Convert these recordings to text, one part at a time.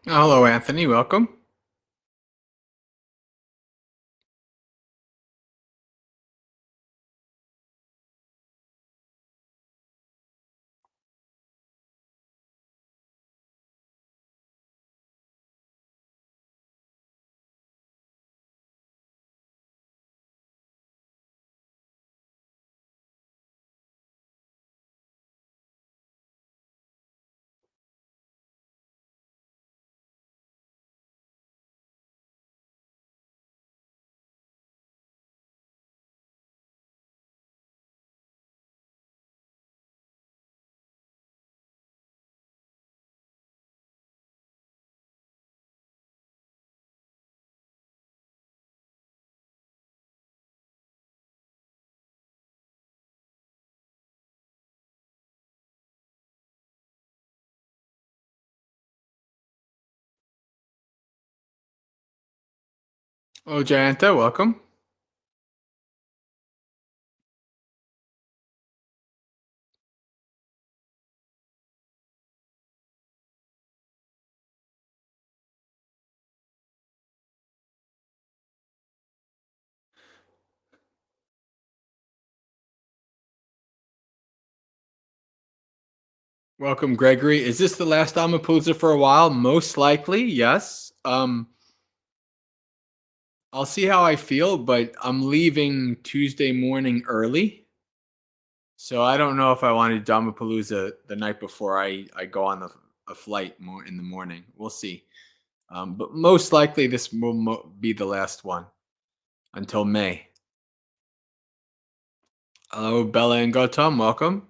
Hello, Anthony. Welcome. Hello, Jayanta. Welcome. Welcome, Gregory. Is this the last Dhammapalooza for a while? Most likely, yes. I'll see how I feel, but I'm leaving Tuesday morning early. So I don't know if I want to Dhammapalooza the night before I go on a flight more in the morning. We'll see. But most likely this will be the last one until May. Hello, Bella and Gautam. Welcome.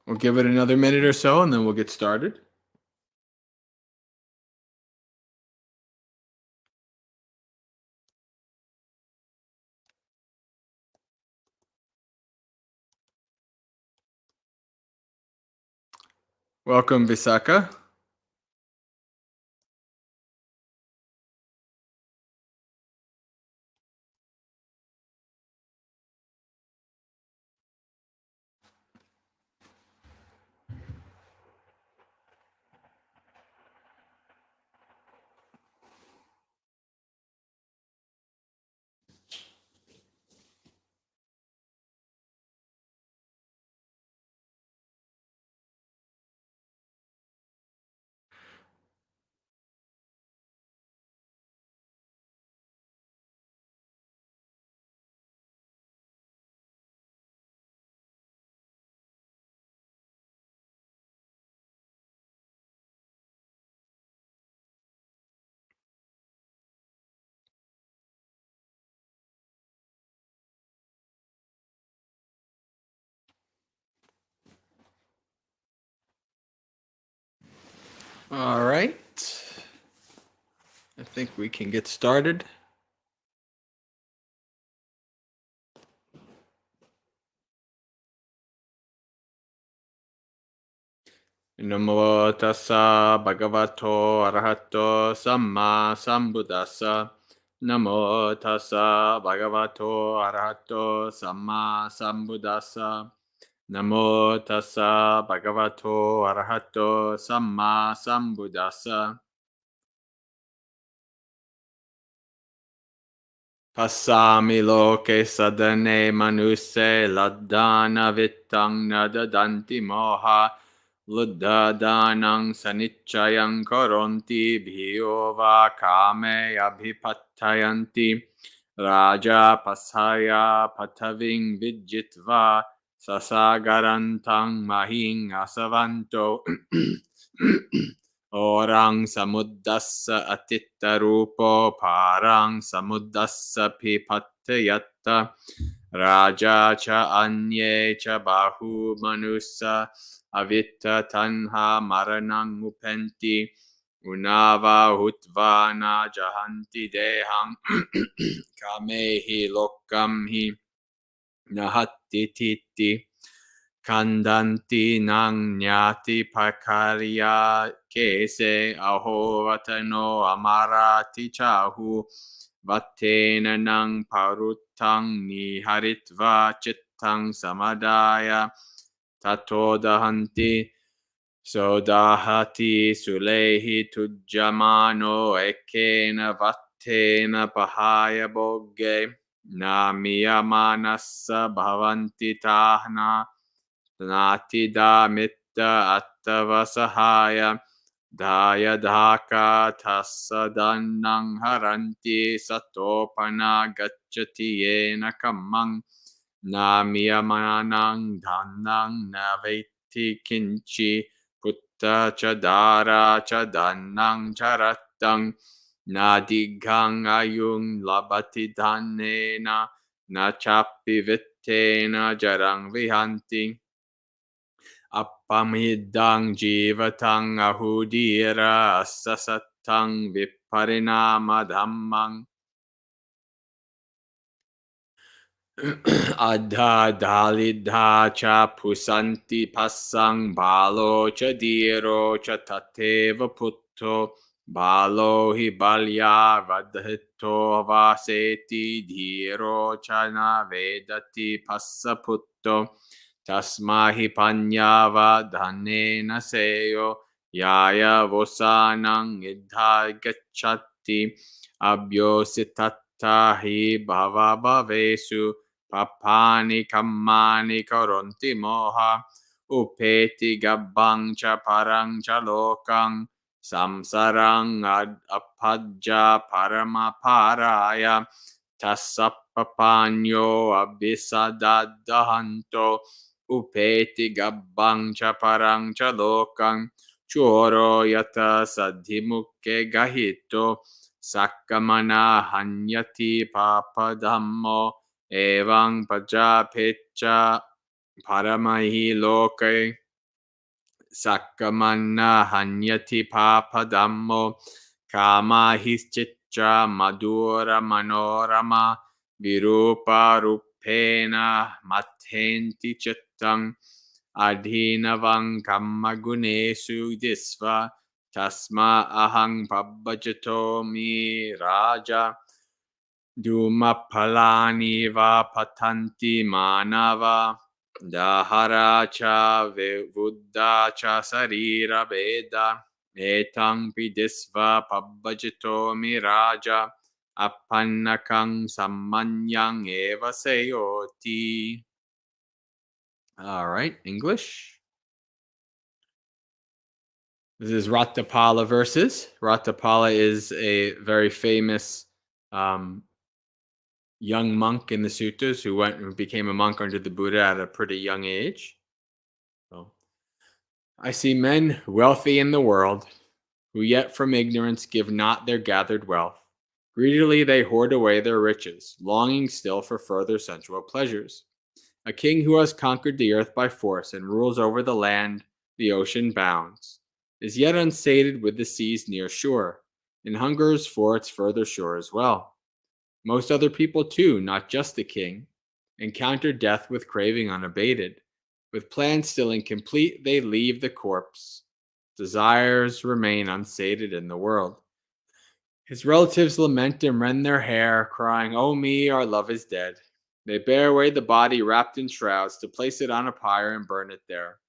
We'll give it another minute or so, and then we'll get started. Welcome, Visaka. All right. I think we can get started. Namo tassa bhagavato arahato samma sambuddhassa. Namo tassa bhagavato arahato samma sambuddhassa. Namo tassa bhagavato arahato samma sambuddhassa. Passami loke sadane manuse laddana vittang nadadanti moha luddhadanang sanichayang koronti bhiyova kame abhipattayanti raja pasaya pataving vijitva sasagarantang mahing asavanto Orang samuddassa atittarupo parang samuddassa pipattayatta raja cha anye cha bahu manussa avitta tanha maranang upenti Unava hutvana jahanti deham kamehi lokam hi nahatti titi kandanti nang nyati pakarya kese ahovatano amarati chahu vatena nang parutang niharitva chittang samadaya tatodahanti Sodahati sulehi tujamano ekena vattena pahaya bogge namiyamanassa bhavanti tahna nati da mitta attavasahaya daya dhaka tassadannang haranti satopana gacchati yena kammang namiyamanang dhannang naveti kinchi Putta cha dara cha dannang charattang nadighang ayung labati dhannena na chappi vittena jarang vihanti appamidang jivatang ahudira sasattang viparinama dhammang Adha dalidha cha pusanti passang balo cha diro cha tateva putto balo hi balya vadhito vaseti dhiro cha na vedati passa putto tasmahi panyava dhanena seyo yaya vosanang idha gacchati abhyositattahi bhava bhavesu Papani kammani karonti moha upeti gabbang cha parang cha lokang samsarang apajja parama paraya tasappapanyo abhisadadahanto upeti gabbang cha parang cha lokang choro yata sadhimukke gahito sakkamana hanyati papadhammo Evang pajapecha paramahi loke sakkamanna hanyati papadammo kama hischicha madura manorama virupa rupena mathenti chittang adhinavang kamma gunesu disva tasma ahang pabbajito mi raja Dhammapalani va patanti manava dahara cha vivuddha cha sarira veda etang pidisva pabbajito miraja appannakang sammanyang eva seyoti. All right, English. This is Ratapala verses. Ratapala is a very famous young monk in the suttas who became a monk under the Buddha at a pretty young age. So, I see men wealthy in the world, who yet from ignorance give not their gathered wealth. Greedily they hoard away their riches, longing still for further sensual pleasures. A king who has conquered the earth by force and rules over the land, the ocean bounds, is yet unsated with the sea's near shore, and hungers for its further shore as well. Most other people, too, not just the king, encounter death with craving unabated. With plans still incomplete, they leave the corpse. Desires remain unsated in the world. His relatives lament and rend their hair, crying, "Oh me, our love is dead." They bear away the body wrapped in shrouds to place it on a pyre and burn it there.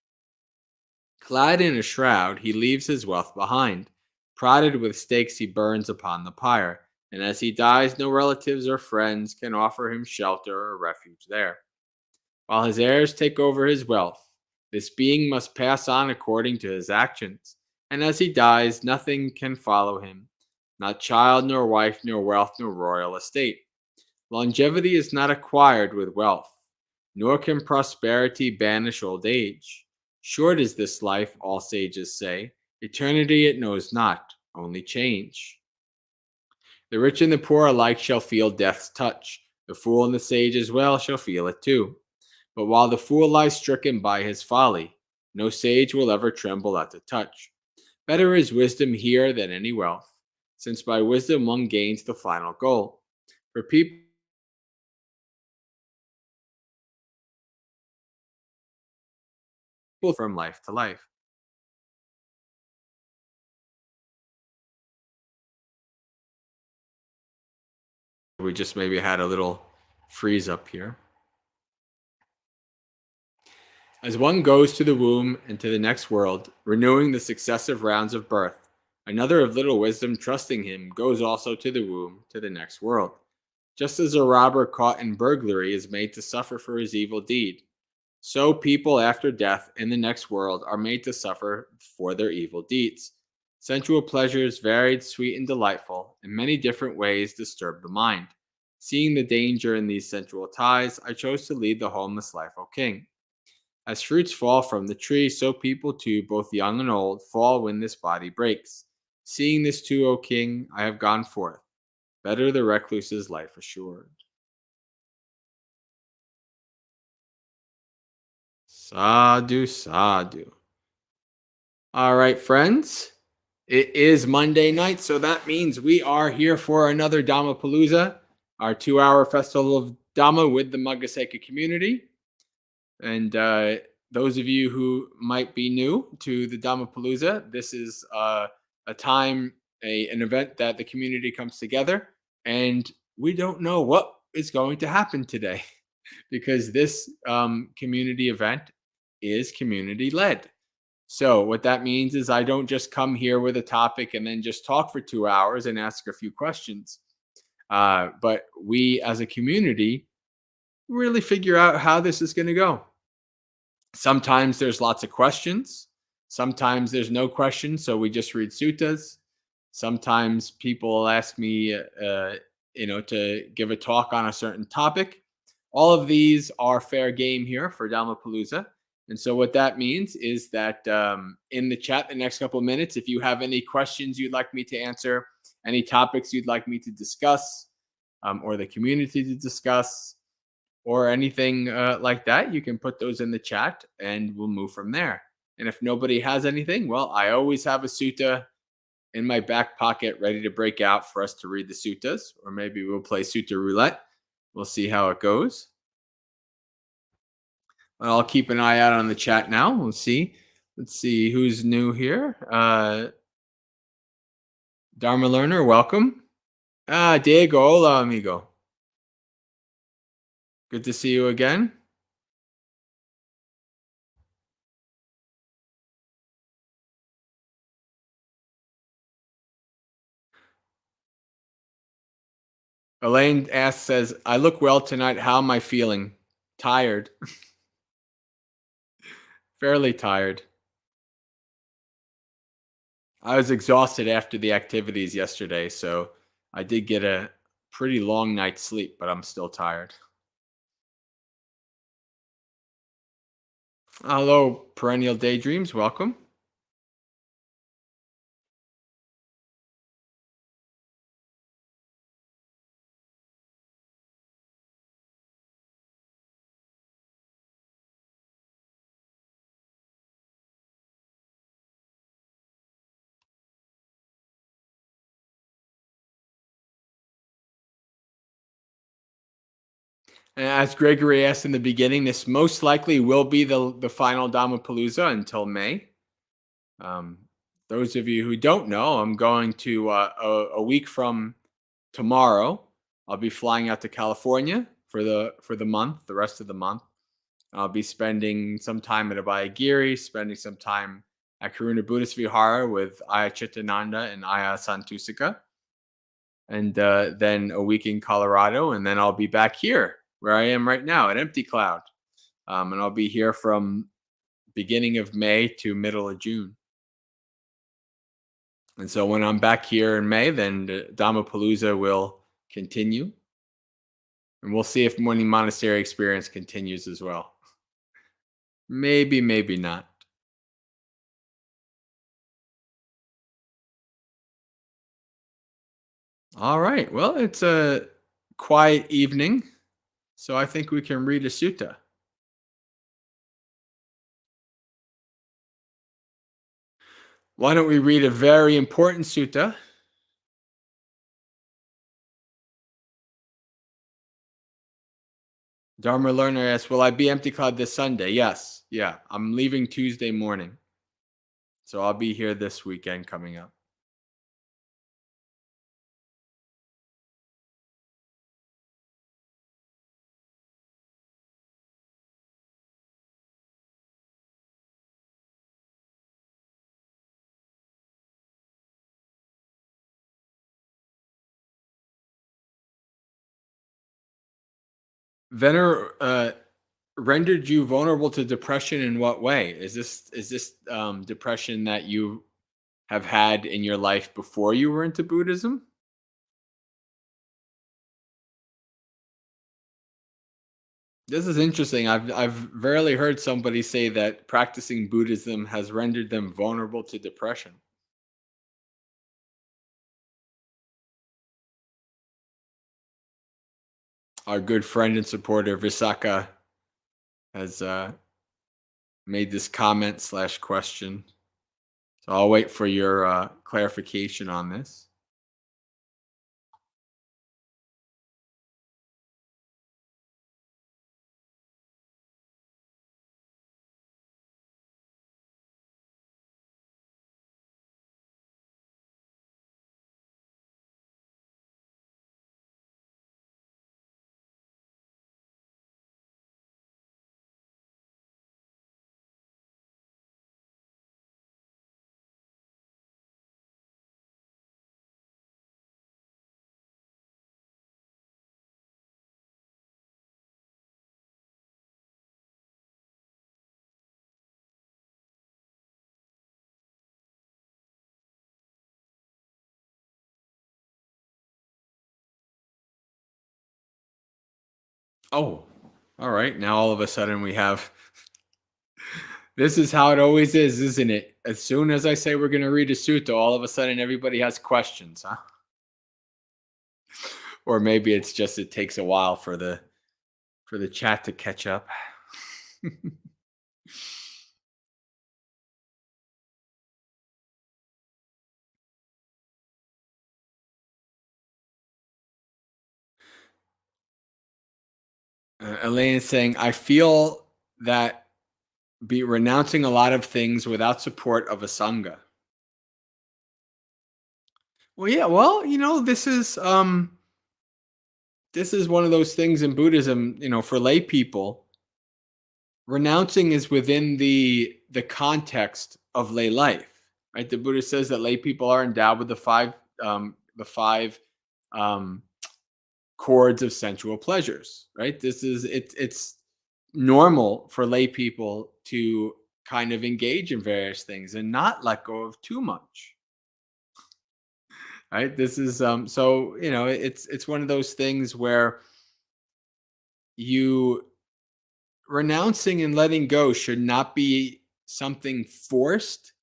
Clad in a shroud, he leaves his wealth behind. Prodded with stakes, he burns upon the pyre. And as he dies, no relatives or friends can offer him shelter or refuge there. While his heirs take over his wealth, this being must pass on according to his actions, and as he dies, nothing can follow him, not child, nor wife, nor wealth, nor royal estate. Longevity is not acquired with wealth, nor can prosperity banish old age. Short is this life, all sages say. Eternity it knows not, only change. The rich and the poor alike shall feel death's touch. The fool and the sage as well shall feel it too. But while the fool lies stricken by his folly, no sage will ever tremble at the touch. Better is wisdom here than any wealth, since by wisdom one gains the final goal. For people from life to life. We just maybe had a little freeze up here. As one goes to the womb and to the next world, renewing the successive rounds of birth, another of little wisdom, trusting him, goes also to the womb to the next world. Just as a robber caught in burglary is made to suffer for his evil deed, so people after death in the next world are made to suffer for their evil deeds. Sensual pleasures, varied, sweet, and delightful, in many different ways disturb the mind. Seeing the danger in these sensual ties, I chose to lead the homeless life, O king. As fruits fall from the tree, so people too, both young and old, fall when this body breaks. Seeing this too, O king, I have gone forth. Better the recluse's life assured. Sadhu, sadhu. All right, friends. It is Monday night, so that means we are here for another Dhammapalooza, our 2-hour festival of Dhamma with the Maggaseka community. And those of you who might be new to the Dhammapalooza, this is a time, an event that the community comes together, and we don't know what is going to happen today because this community event is community led. So what that means is I don't just come here with a topic and then just talk for 2 hours and ask a few questions. But we as a community really figure out how this is going to go. Sometimes there's lots of questions. Sometimes there's no questions, so we just read suttas. Sometimes people ask me, to give a talk on a certain topic. All of these are fair game here for Dhammapalooza. And so what that means is that in the chat the next couple of minutes, if you have any questions you'd like me to answer, any topics you'd like me to discuss, or the community to discuss, or anything like that, you can put those in the chat and we'll move from there. And if nobody has anything, well, I always have a sutta in my back pocket ready to break out for us to read the suttas, or maybe we'll play sutta roulette. We'll see how it goes. I'll keep an eye out on the chat now. We'll see. Let's see who's new here. Dharma Learner, welcome. Diego, hola, amigo. Good to see you again. Elaine says, I look well tonight. How am I feeling? Tired. Fairly tired. I was exhausted after the activities yesterday, so I did get a pretty long night's sleep, but I'm still tired. Hello, Perennial Daydreams. Welcome. And as Gregory asked in the beginning, this most likely will be the final Dhammapalooza until May. Those of you who don't know, I'm going to a week from tomorrow. I'll be flying out to California for the month, the rest of the month. I'll be spending some time at Abhayagiri, spending some time at Karuna Buddhist Vihara with Aya Chittananda and Aya Santusika, and then a week in Colorado, and then I'll be back here where I am right now at Empty Cloud, and I'll be here from beginning of May to middle of June. And so when I'm back here in May, then the Dhammapalooza will continue. And we'll see if Morning Monastery Experience continues as well. Maybe, maybe not. All right. Well, it's a quiet evening, so I think we can read a sutta. Why don't we read a very important sutta? Dharma learner asks, "Will I be empty cloud this Sunday?" Yes. Yeah. I'm leaving Tuesday morning. So I'll be here this weekend coming up. Venner rendered you vulnerable to depression in what way? Is this depression that you have had in your life before you were into Buddhism? This is interesting. I've rarely heard somebody say that practicing Buddhism has rendered them vulnerable to depression. Our good friend and supporter Visaka has made this comment slash question. So I'll wait for your clarification on this. Oh, all right. Now all of a sudden we have this is how it always is, isn't it? As soon as I say we're going to read a sutta, all of a sudden everybody has questions, huh? Or maybe it's just it takes a while for the chat to catch up. Elaine is saying, I feel that be renouncing a lot of things without support of a sangha. Well, yeah, well, this is one of those things in Buddhism, for lay people, renouncing is within the context of lay life, right? The Buddha says that lay people are endowed with the five um, chords of sensual pleasures, right? It's normal for lay people to kind of engage in various things and not let go of too much, right? This is so it's one of those things where you renouncing and letting go should not be something forced.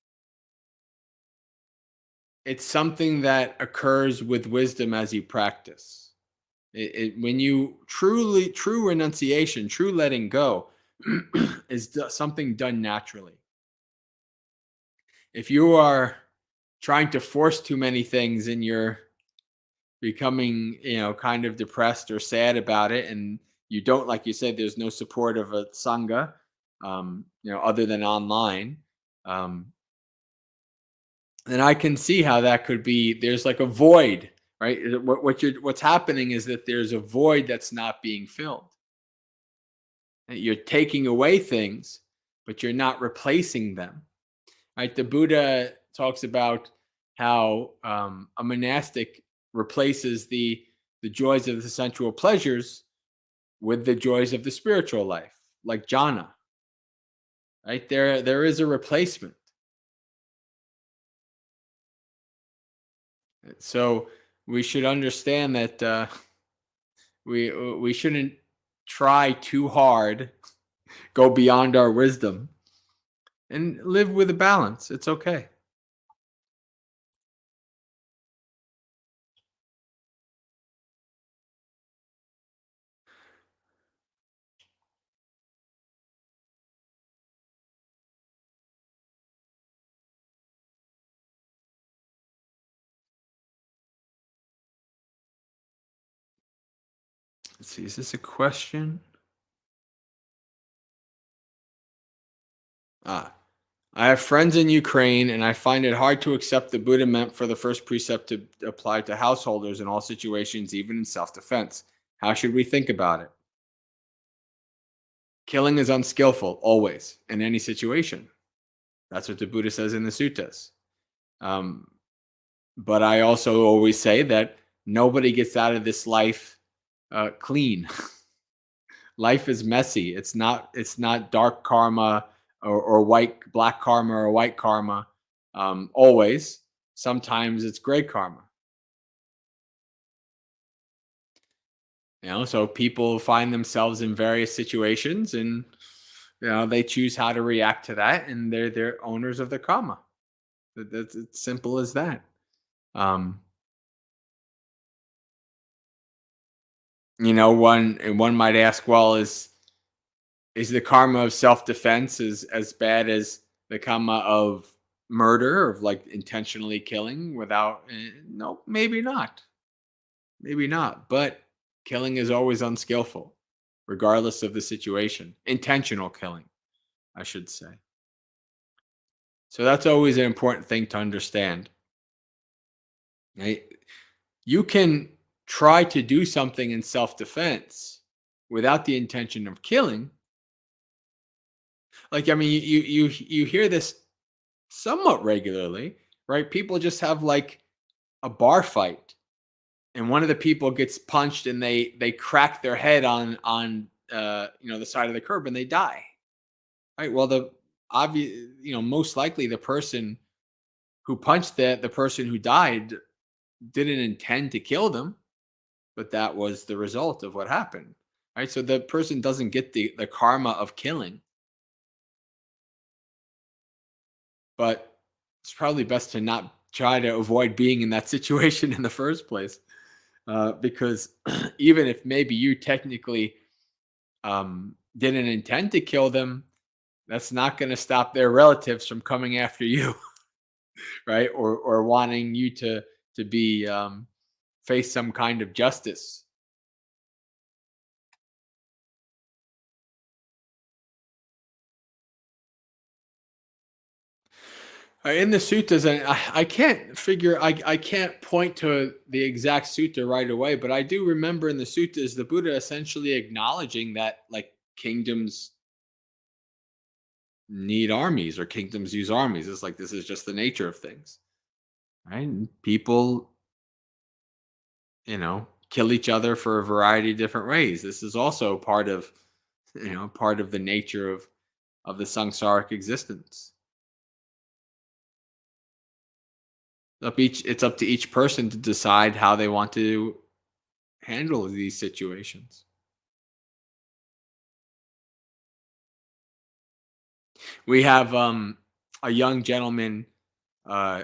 It's something that occurs with wisdom as you practice. When you true renunciation, true letting go is something done naturally. If you are trying to force too many things and you're becoming, kind of depressed or sad about it, and you don't, like you said, there's no support of a sangha, other than online, um, then I can see how that could be. There's like a void, right? What's happening is that there's a void that's not being filled. You're taking away things, but you're not replacing them. Right? The Buddha talks about how a monastic replaces the joys of the sensual pleasures with the joys of the spiritual life, like jhana. Right? There is a replacement. So we should understand that we shouldn't try too hard, go beyond our wisdom, and live with a balance. It's okay. Let's see, is this a question? Ah, I have friends in Ukraine, and I find it hard to accept the Buddha meant for the first precept to apply to householders in all situations, even in self defense. How should we think about it? Killing is unskillful, always, in any situation. That's what the Buddha says in the suttas. Um, but I also always say that nobody gets out of this life clean. Life is messy. It's not dark karma or black karma or white karma. Always. Sometimes it's gray karma. So people find themselves in various situations, and they choose how to react to that, and they're owners of the karma. That's it's simple as that. Um, one might ask, well, is the karma of self-defense as bad as the karma of murder, of like intentionally killing without no, maybe not, but killing is always unskillful regardless of the situation. Intentional killing, I should say. So that's always an important thing to understand, right? You can try to do something in self-defense without the intention of killing. Like, I mean, you hear this somewhat regularly, right? People just have like a bar fight, and one of the people gets punched, and they crack their head on the side of the curb, and they die. Right. Well, the obvious, most likely the person who punched the person who died didn't intend to kill them, but that was the result of what happened. Right. So the person doesn't get the karma of killing, but it's probably best to not try to avoid being in that situation in the first place. Because even if maybe you technically didn't intend to kill them, that's not going to stop their relatives from coming after you, right? Or wanting you to be face some kind of justice. In the suttas, and I can't figure, I can't point to the exact sutta right away, but I do remember in the suttas the Buddha essentially acknowledging that like kingdoms need armies or kingdoms use armies. It's like this is just the nature of things, right? And people, kill each other for a variety of different ways. This is also part of the nature of the samsaric existence. It's up to each person to decide how they want to handle these situations. We have a young gentleman uh,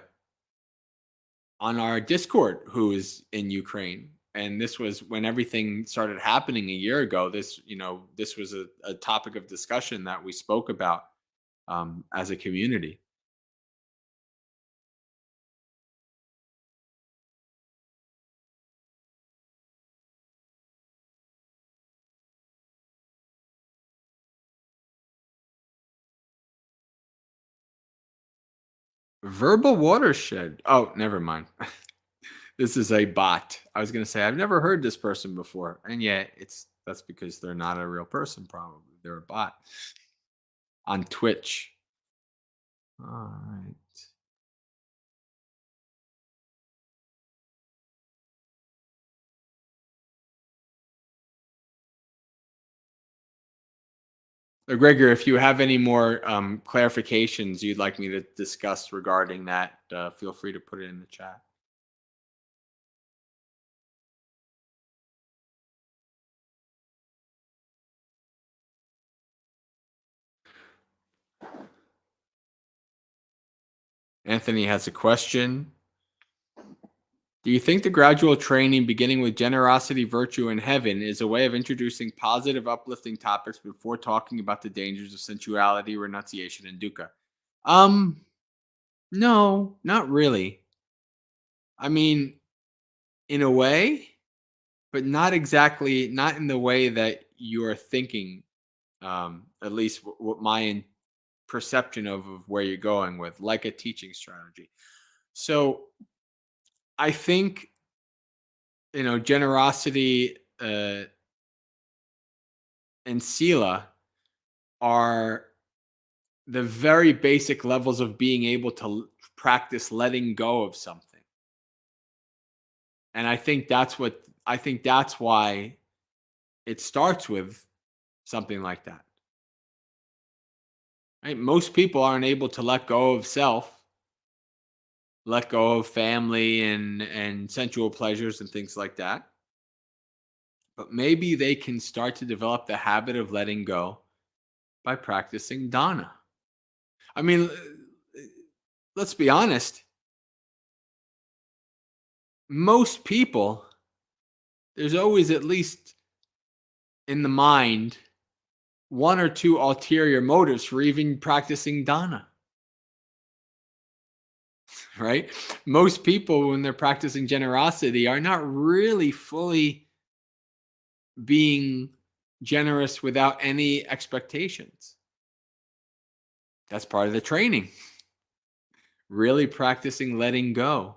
on our Discord who is in Ukraine, and this was when everything started happening a year ago. This was a topic of discussion that we spoke about as a community. Verbal watershed. Oh, never mind. This is a bot. I was going to say I've never heard this person before, and yet that's because they're not a real person. Probably they're a bot on Twitch. All right. Gregor, if you have any more clarifications you'd like me to discuss regarding that, feel free to put it in the chat. Anthony has a question. Do you think the gradual training, beginning with generosity, virtue, and heaven, is a way of introducing positive, uplifting topics before talking about the dangers of sensuality, renunciation, and dukkha? Um, no, not really. I mean, in a way, but not exactly, not in the way that you're thinking. At least what my perception of where you're going with, like a teaching strategy. So I think, generosity and sila are the very basic levels of being able to practice letting go of something. And I think that's why it starts with something like that. Right? Most people aren't able to let go of self, let go of family and sensual pleasures and things like that. But maybe they can start to develop the habit of letting go by practicing dana. I mean, let's be honest. Most people, there's always at least in the mind one or two ulterior motives for even practicing dana, right? Most people, when they're practicing generosity, are not really fully being generous without any expectations. That's part of the training. Really practicing letting go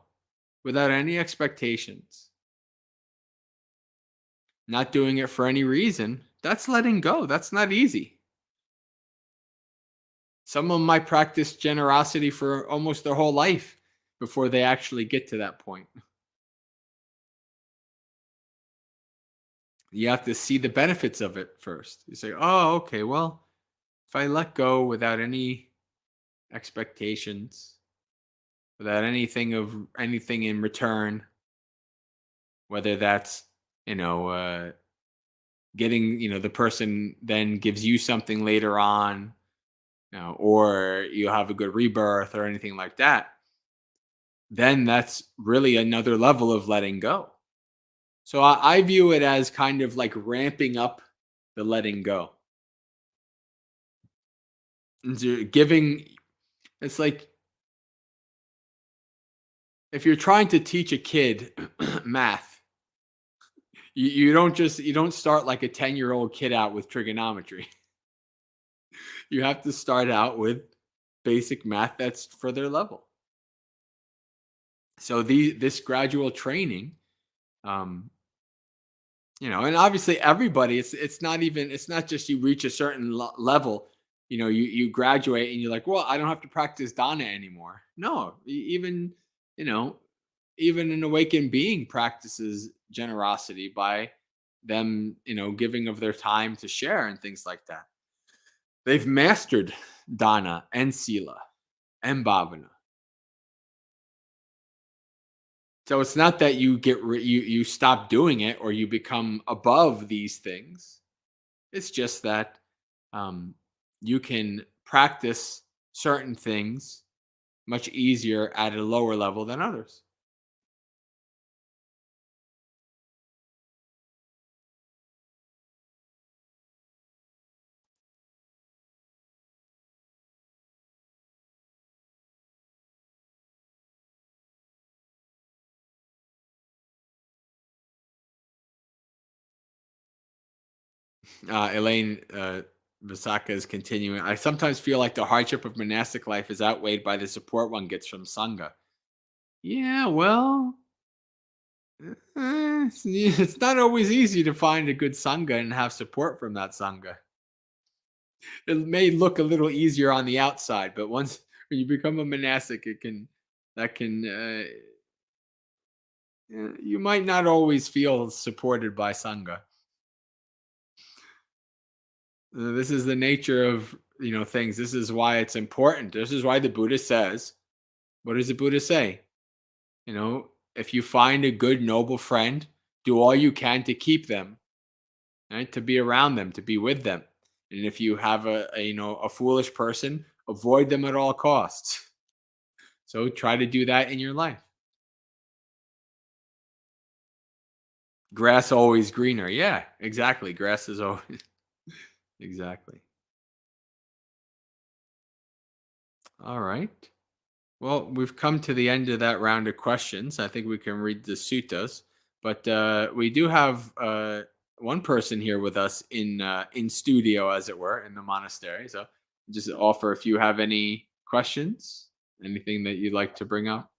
without any expectations. Not doing it for any reason. That's letting go. That's not easy. Someone might practice generosity for almost their whole life before they actually get to that point. You have to see the benefits of it first. You say, oh, okay, well, if I let go without any expectations, without anything in return, whether that's, you know, getting, the person then gives you something later on, or you have a good rebirth or anything like that, then that's really another level of letting go. So I view it as kind of like ramping up the letting go. And so giving, it's like if you're trying to teach a kid math, you don't start like a 10-year-old kid out with trigonometry. You have to start out with basic math that's for their level. So this gradual training, um, and obviously everybody, it's not just you reach a certain level, you graduate and you're like, well, I don't have to practice dana anymore. No, even, you know, even an awakened being practices generosity by them, giving of their time to share and things like that. They've mastered dana and sila and bhavana. So it's not that you you stop doing it or you become above these things. It's just that um, you can practice certain things much easier at a lower level than others. Elaine Visaka is continuing. I sometimes feel like the hardship of monastic life is outweighed by the support one gets from sangha. Yeah, well, it's not always easy to find a good sangha and have support from that sangha. It may look a little easier on the outside, but once when you become a monastic, that can you might not always feel supported by sangha. This is the nature of things. This is why it's important. This is why the Buddha says, what does the Buddha say? If you find a good noble friend, do all you can to keep them, right? To be around them, to be with them. And if you have a foolish person, avoid them at all costs. So try to do that in your life. Grass always greener. Yeah, exactly. Grass is always exactly. All right. Well, we've come to the end of that round of questions. I think we can read the suttas. But we do have one person here with us in studio, as it were, in the monastery. So just offer if you have any questions, anything that you'd like to bring up.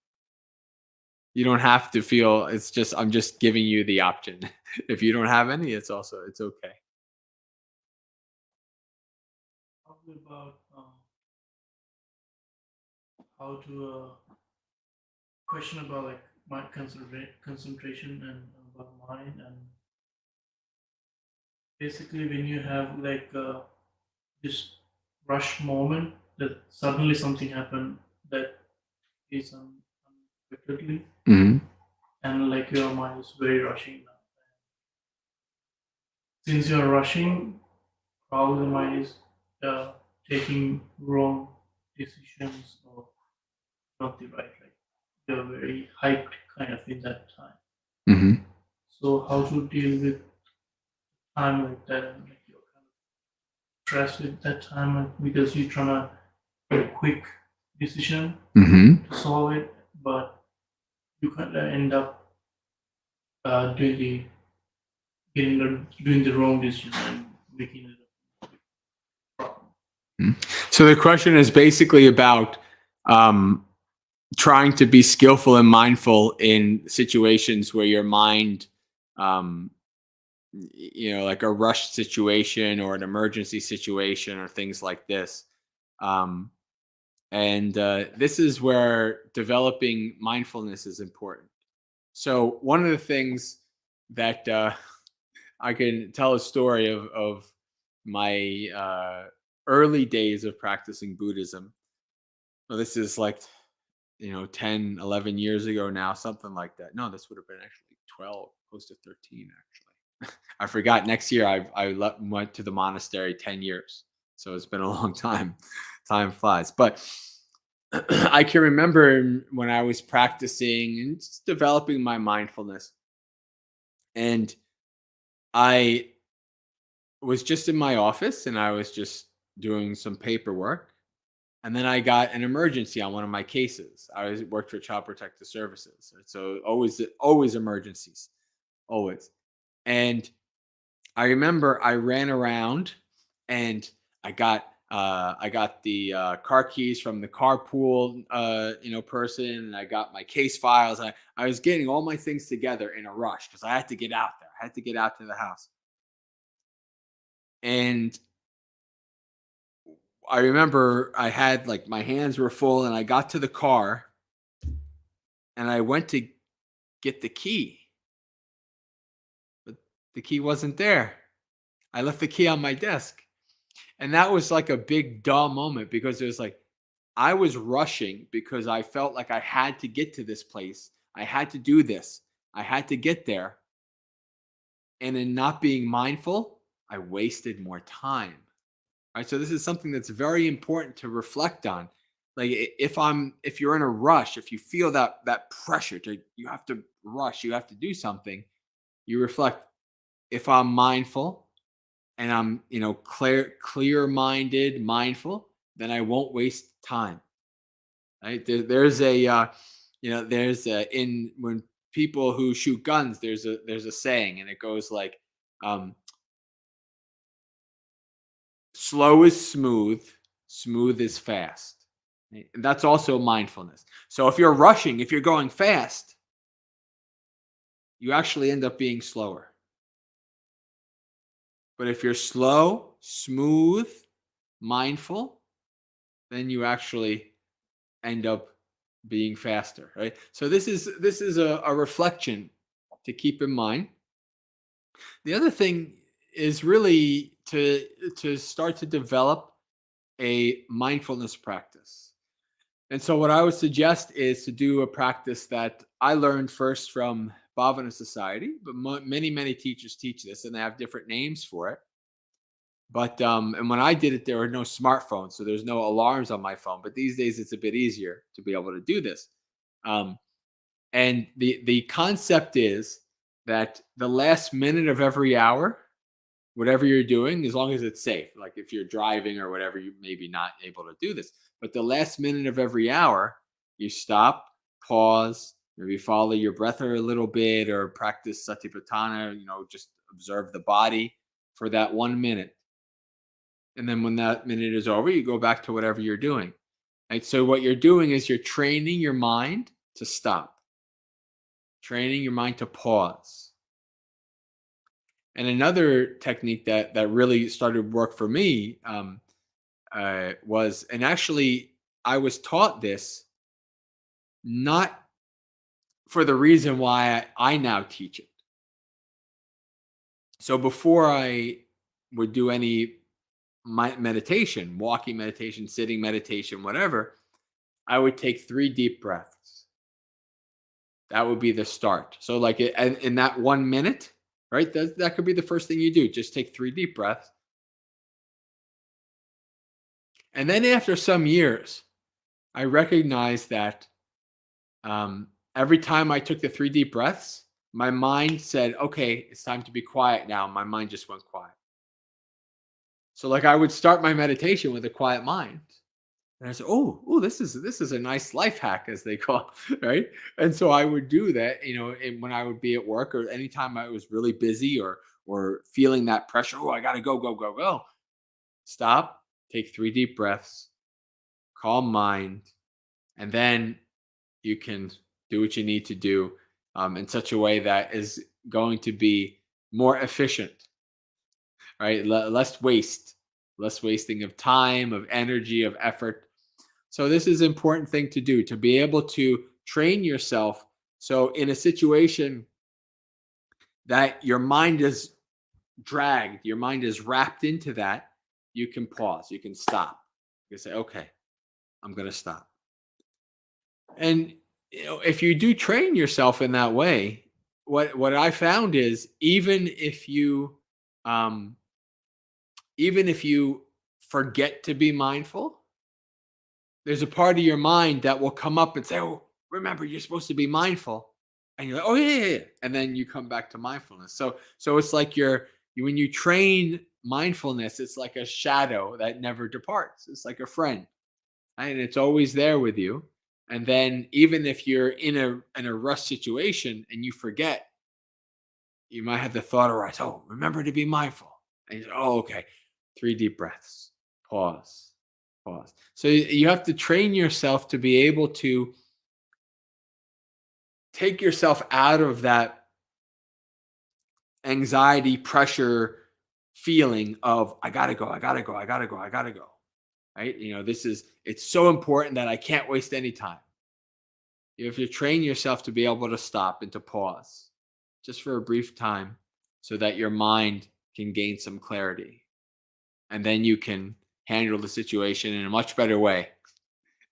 You don't have to feel. It's just I'm just giving you the option. If you don't have any, it's okay. Probably about how to question about like my concentration and about mind, and basically when you have like this rush moment that suddenly something happened that is unexpectedly, Hmm. and like your mind is very rushing now. Since you're rushing, probably the mind is uh, taking wrong decisions or not the right, like you're very hyped kind of in that time. Hmm. So how to deal with time like that, and like you're kind of stressed with that time, like, because you're trying to get a quick decision Hmm. to solve it, but you kind of end up doing the doing the wrong decision and making it a problem. So the question is basically about um, trying to be skillful and mindful in situations where your mind, um, like a rushed situation or an emergency situation or things like this. Um, and this is where developing mindfulness is important. So one of the things that I can tell a story of my early days of practicing Buddhism. Well, this is like 10, 11 years ago now, something like that. No, this would have been actually 12, close to 13 actually. I forgot. Next year went to the monastery 10 years. So it's been a long time. Time flies. But I can remember when I was practicing and just developing my mindfulness, and I was just in my office and I was just doing some paperwork. And then I got an emergency on one of my cases. Worked for Child Protective Services, so always emergencies, always. And I remember I ran around and I got the car keys from the carpool person, and I got my case files. I was getting all my things together in a rush because I had to get out there. I had to get out to the house. And I remember I had like my hands were full, and I got to the car and I went to get the key, but the key wasn't there. I left the key on my desk. And that was like a big duh moment because it was like I was rushing because I felt like I had to get to this place. I had to do this. I had to get there. And in not being mindful, I wasted more time. Right? So this is something that's very important to reflect on. Like if you're in a rush, if you feel that pressure to you have to rush, you have to do something, you reflect, if I'm mindful and I'm, clear minded, mindful, then I won't waste time. Right? There's a there's a in when people who shoot guns, there's a saying, and it goes like, um slow is smooth, smooth is fast. Right? And that's also mindfulness. So if you're rushing, if you're going fast, you actually end up being slower. But if you're slow, smooth, mindful, then you actually end up being faster, right? So this is a reflection to keep in mind. The other thing is really to start to develop a mindfulness practice. And so what I would suggest is to do a practice that I learned first from Bhavana Society, but many teachers teach this and they have different names for it. But and when I did it, there were no smartphones, so there's no alarms on my phone. But these days, it's a bit easier to be able to do this. Um, and the concept is that the last minute of every hour, whatever you're doing, as long as it's safe, like if you're driving or whatever, you maybe not able to do this. But the last minute of every hour, you stop, pause, Maybe follow your breath a little bit or practice satipatthana, just observe the body for that 1 minute. And then when that minute is over, you go back to whatever you're doing. Right? So what you're doing is you're training your mind to stop, training your mind to pause. And another technique that really started to work for me was, and actually I was taught this not for the reason why I now teach it. So before I would do any meditation, walking meditation, sitting meditation, whatever, I would take 3 deep breaths. That would be the start. So like in that 1 minute, right? That could be the first thing you do. Just take 3 deep breaths. And then after some years, I recognized that every time I took the 3 deep breaths, my mind said, okay, it's time to be quiet now. My mind just went quiet. So like I would start my meditation with a quiet mind. And I said, oh, this is a nice life hack, as they call it, right? And so I would do that, and when I would be at work or anytime I was really busy or feeling that pressure. Oh, I gotta go, go, go, go. Stop, take 3 deep breaths, calm mind, and then you can do what you need to do in such a way that is going to be more efficient, right? Less wasting of time, of energy, of effort. So this is an important thing to do, to be able to train yourself. So in a situation that your mind is dragged, your mind is wrapped into that, you can pause, you can stop. You can say, okay, I'm going to stop. And if you do train yourself in that way, what I found is um, even if you forget to be mindful, there's a part of your mind that will come up and say, "Oh, remember, you're supposed to be mindful," and you're like, "Oh yeah, yeah, yeah," and then you come back to mindfulness. So it's like when you train mindfulness, it's like a shadow that never departs. It's like a friend, and it's always there with you. And then even if you're in a rush situation and you forget, you might have the thought arise, "Oh, remember to be mindful," and you say, "Oh, okay, 3 deep breaths, pause." Pause. So you have to train yourself to be able to take yourself out of that anxiety, pressure feeling of I gotta go, I gotta go, I gotta go, I gotta go. Right? It's so important that I can't waste any time. You have to train yourself to be able to stop and to pause just for a brief time so that your mind can gain some clarity. And then you can handle the situation in a much better way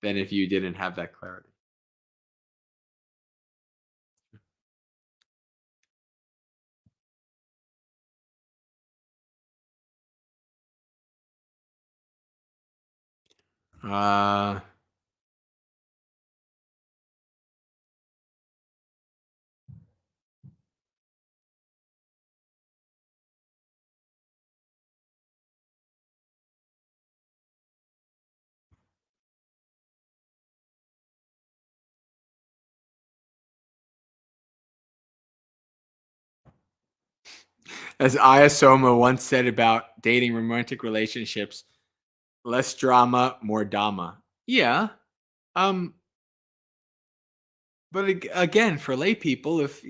than if you didn't have that clarity. Uh, as Ayasoma once said about dating romantic relationships, less drama, more Dhamma. Yeah. Um, but again, for lay people, if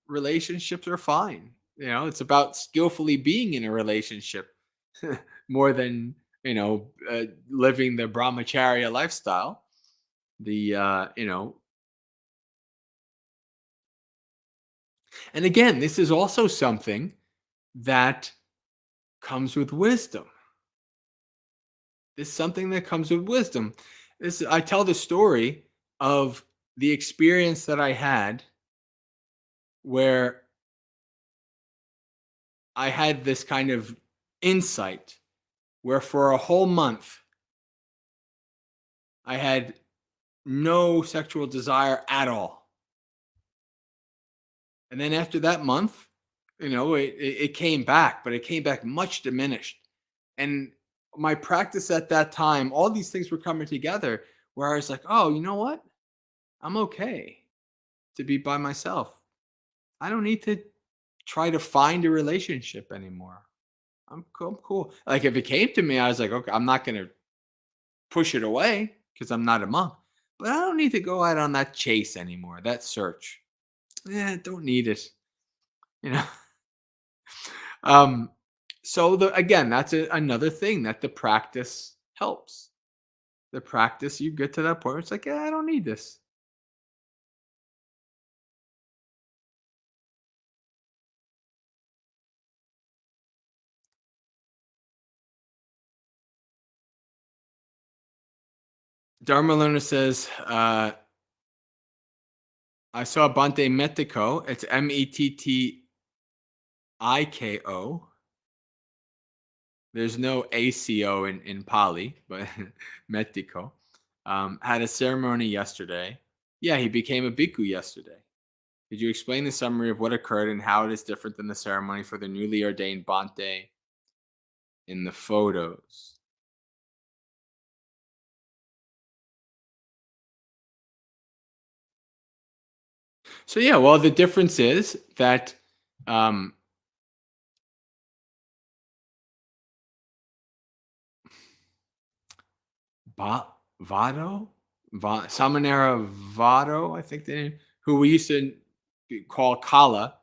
relationships are fine, it's about skillfully being in a relationship more than, living the brahmacharya lifestyle. And again, this is also something that comes with wisdom. This is something that comes with wisdom. I tell the story of the experience that I had where I had this kind of insight where for a whole month I had no sexual desire at all. And then after that month, it came back, but it came back much diminished. And my practice at that time, all these things were coming together where I was like, oh, you know what? I'm okay. to be by myself. I don't need to try to find a relationship anymore. I'm cool. I'm cool. Like if it came to me, I was like, okay, I'm not gonna push it away because I'm not a monk. But I don't need to go out on that chase anymore, that search. Yeah, don't need it. You know. um, so again, that's another thing that the practice helps. The practice, you get to that point where it's like, yeah, I don't need this. Dharma learner says, I saw Bante Metiko. It's Mettiko. There's no ACO in Pali, but Metiko. Had a ceremony yesterday. Yeah, he became a bhikkhu yesterday. Could you explain the summary of what occurred and how it is different than the ceremony for the newly ordained Bante in the photos? So yeah, well, the difference is that um, Vado, Samanera Vado, I think who we used to call Kala,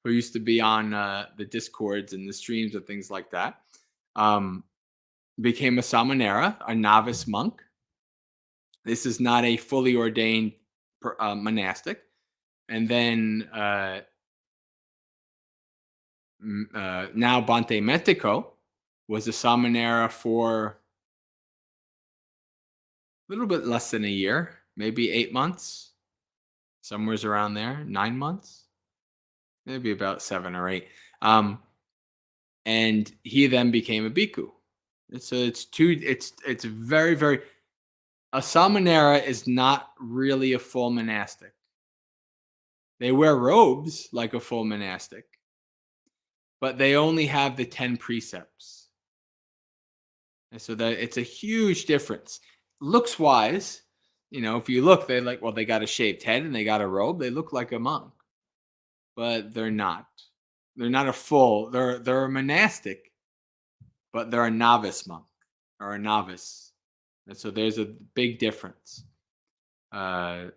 who used to be on the discords and the streams and things like that, um, became a Samanera, a novice monk. This is not a fully ordained monastic. And then now Bante Metiko was a Samanera for a little bit less than a year, maybe 8 months, somewhere's around there, 9 months, maybe about 7 or 8. And he then became a bhikkhu. And so it's very, very, a Samanera is not really a full monastic. They wear robes like a full monastic, but they only have the 10 precepts. And so that it's a huge difference. Looks wise, if you look, they got a shaved head and they got a robe. They look like a monk, but they're not. They're not a full. They're a monastic, but they're a novice monk or a novice. And so there's a big difference. Now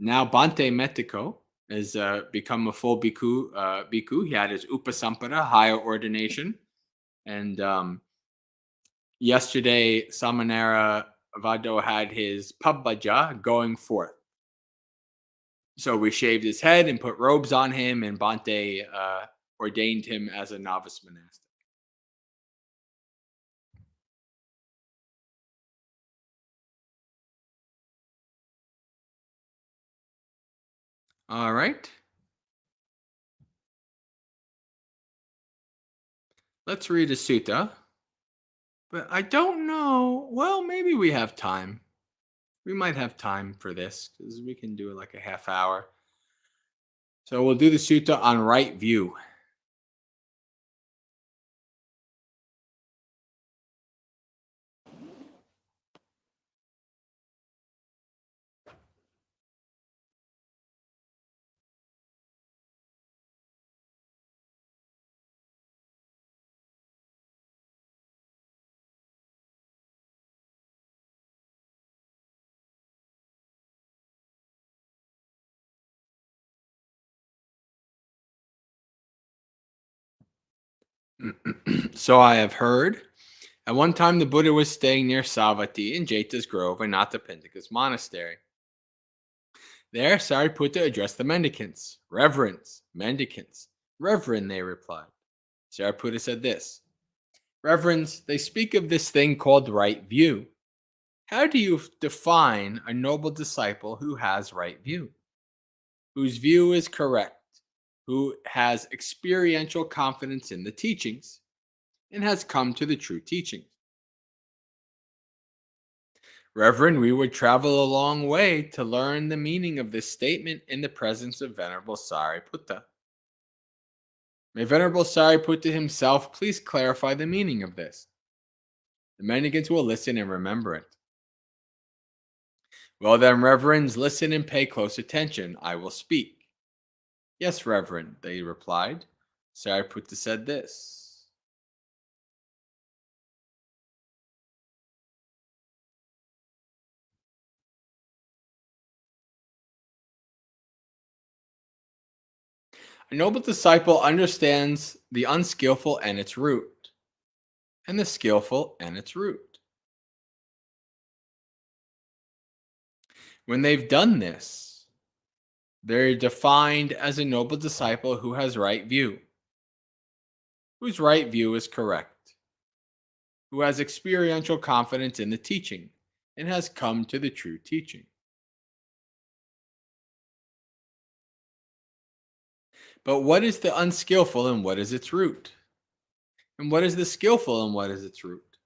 Bante Metiko has become a full bhikkhu. He had his upasampada, higher ordination, and yesterday Samanera Vado had his pabbaja, going forth. So we shaved his head and put robes on him, and Bante ordained him as a novice monastic. All right. Let's read a sutta. But I don't know. Well, maybe we have time. We might have time for this because we can do it like a half hour. So we'll do the sutta on right view. So I have heard. At one time, the Buddha was staying near Savatthi in Jeta's Grove and not the Pindika's monastery. There, Sariputta addressed the mendicants. Reverends, mendicants. Reverend, they replied. Sariputta said this. Reverends, they speak of this thing called right view. How do you define a noble disciple who has right view? Whose view is correct, who has experiential confidence in the teachings, and has come to the true teachings. Reverend, we would travel a long way to learn the meaning of this statement in the presence of Venerable Sariputta. May Venerable Sariputta himself please clarify the meaning of this. The mendicants will listen and remember it. Well then, reverends, listen and pay close attention. I will speak. Yes, reverend, they replied. Sariputta said this. A noble disciple understands the unskillful and its root, and the skillful and its root. When they've done this, they're defined as a noble disciple who has right view, whose right view is correct, who has experiential confidence in the teaching, and has come to the true teaching. But what is the unskillful and what is its root? And what is the skillful and what is its root?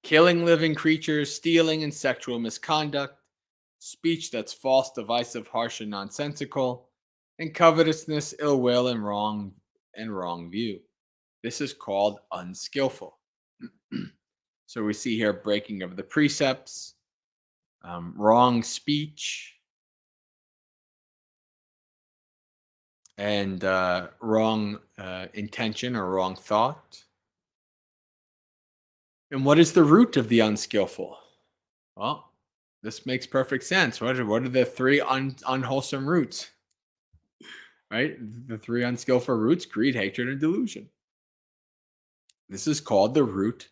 Killing living creatures, stealing and sexual misconduct, speech that's false, divisive, harsh, and nonsensical, and covetousness, ill will, and wrong view. This is called unskillful. So we see here breaking of the precepts, wrong speech, and wrong intention or wrong thought. And what is the root of the unskillful? Well, this makes perfect sense. What are the three unwholesome roots? Right? The three unskillful roots: greed, hatred, and delusion. This is called the root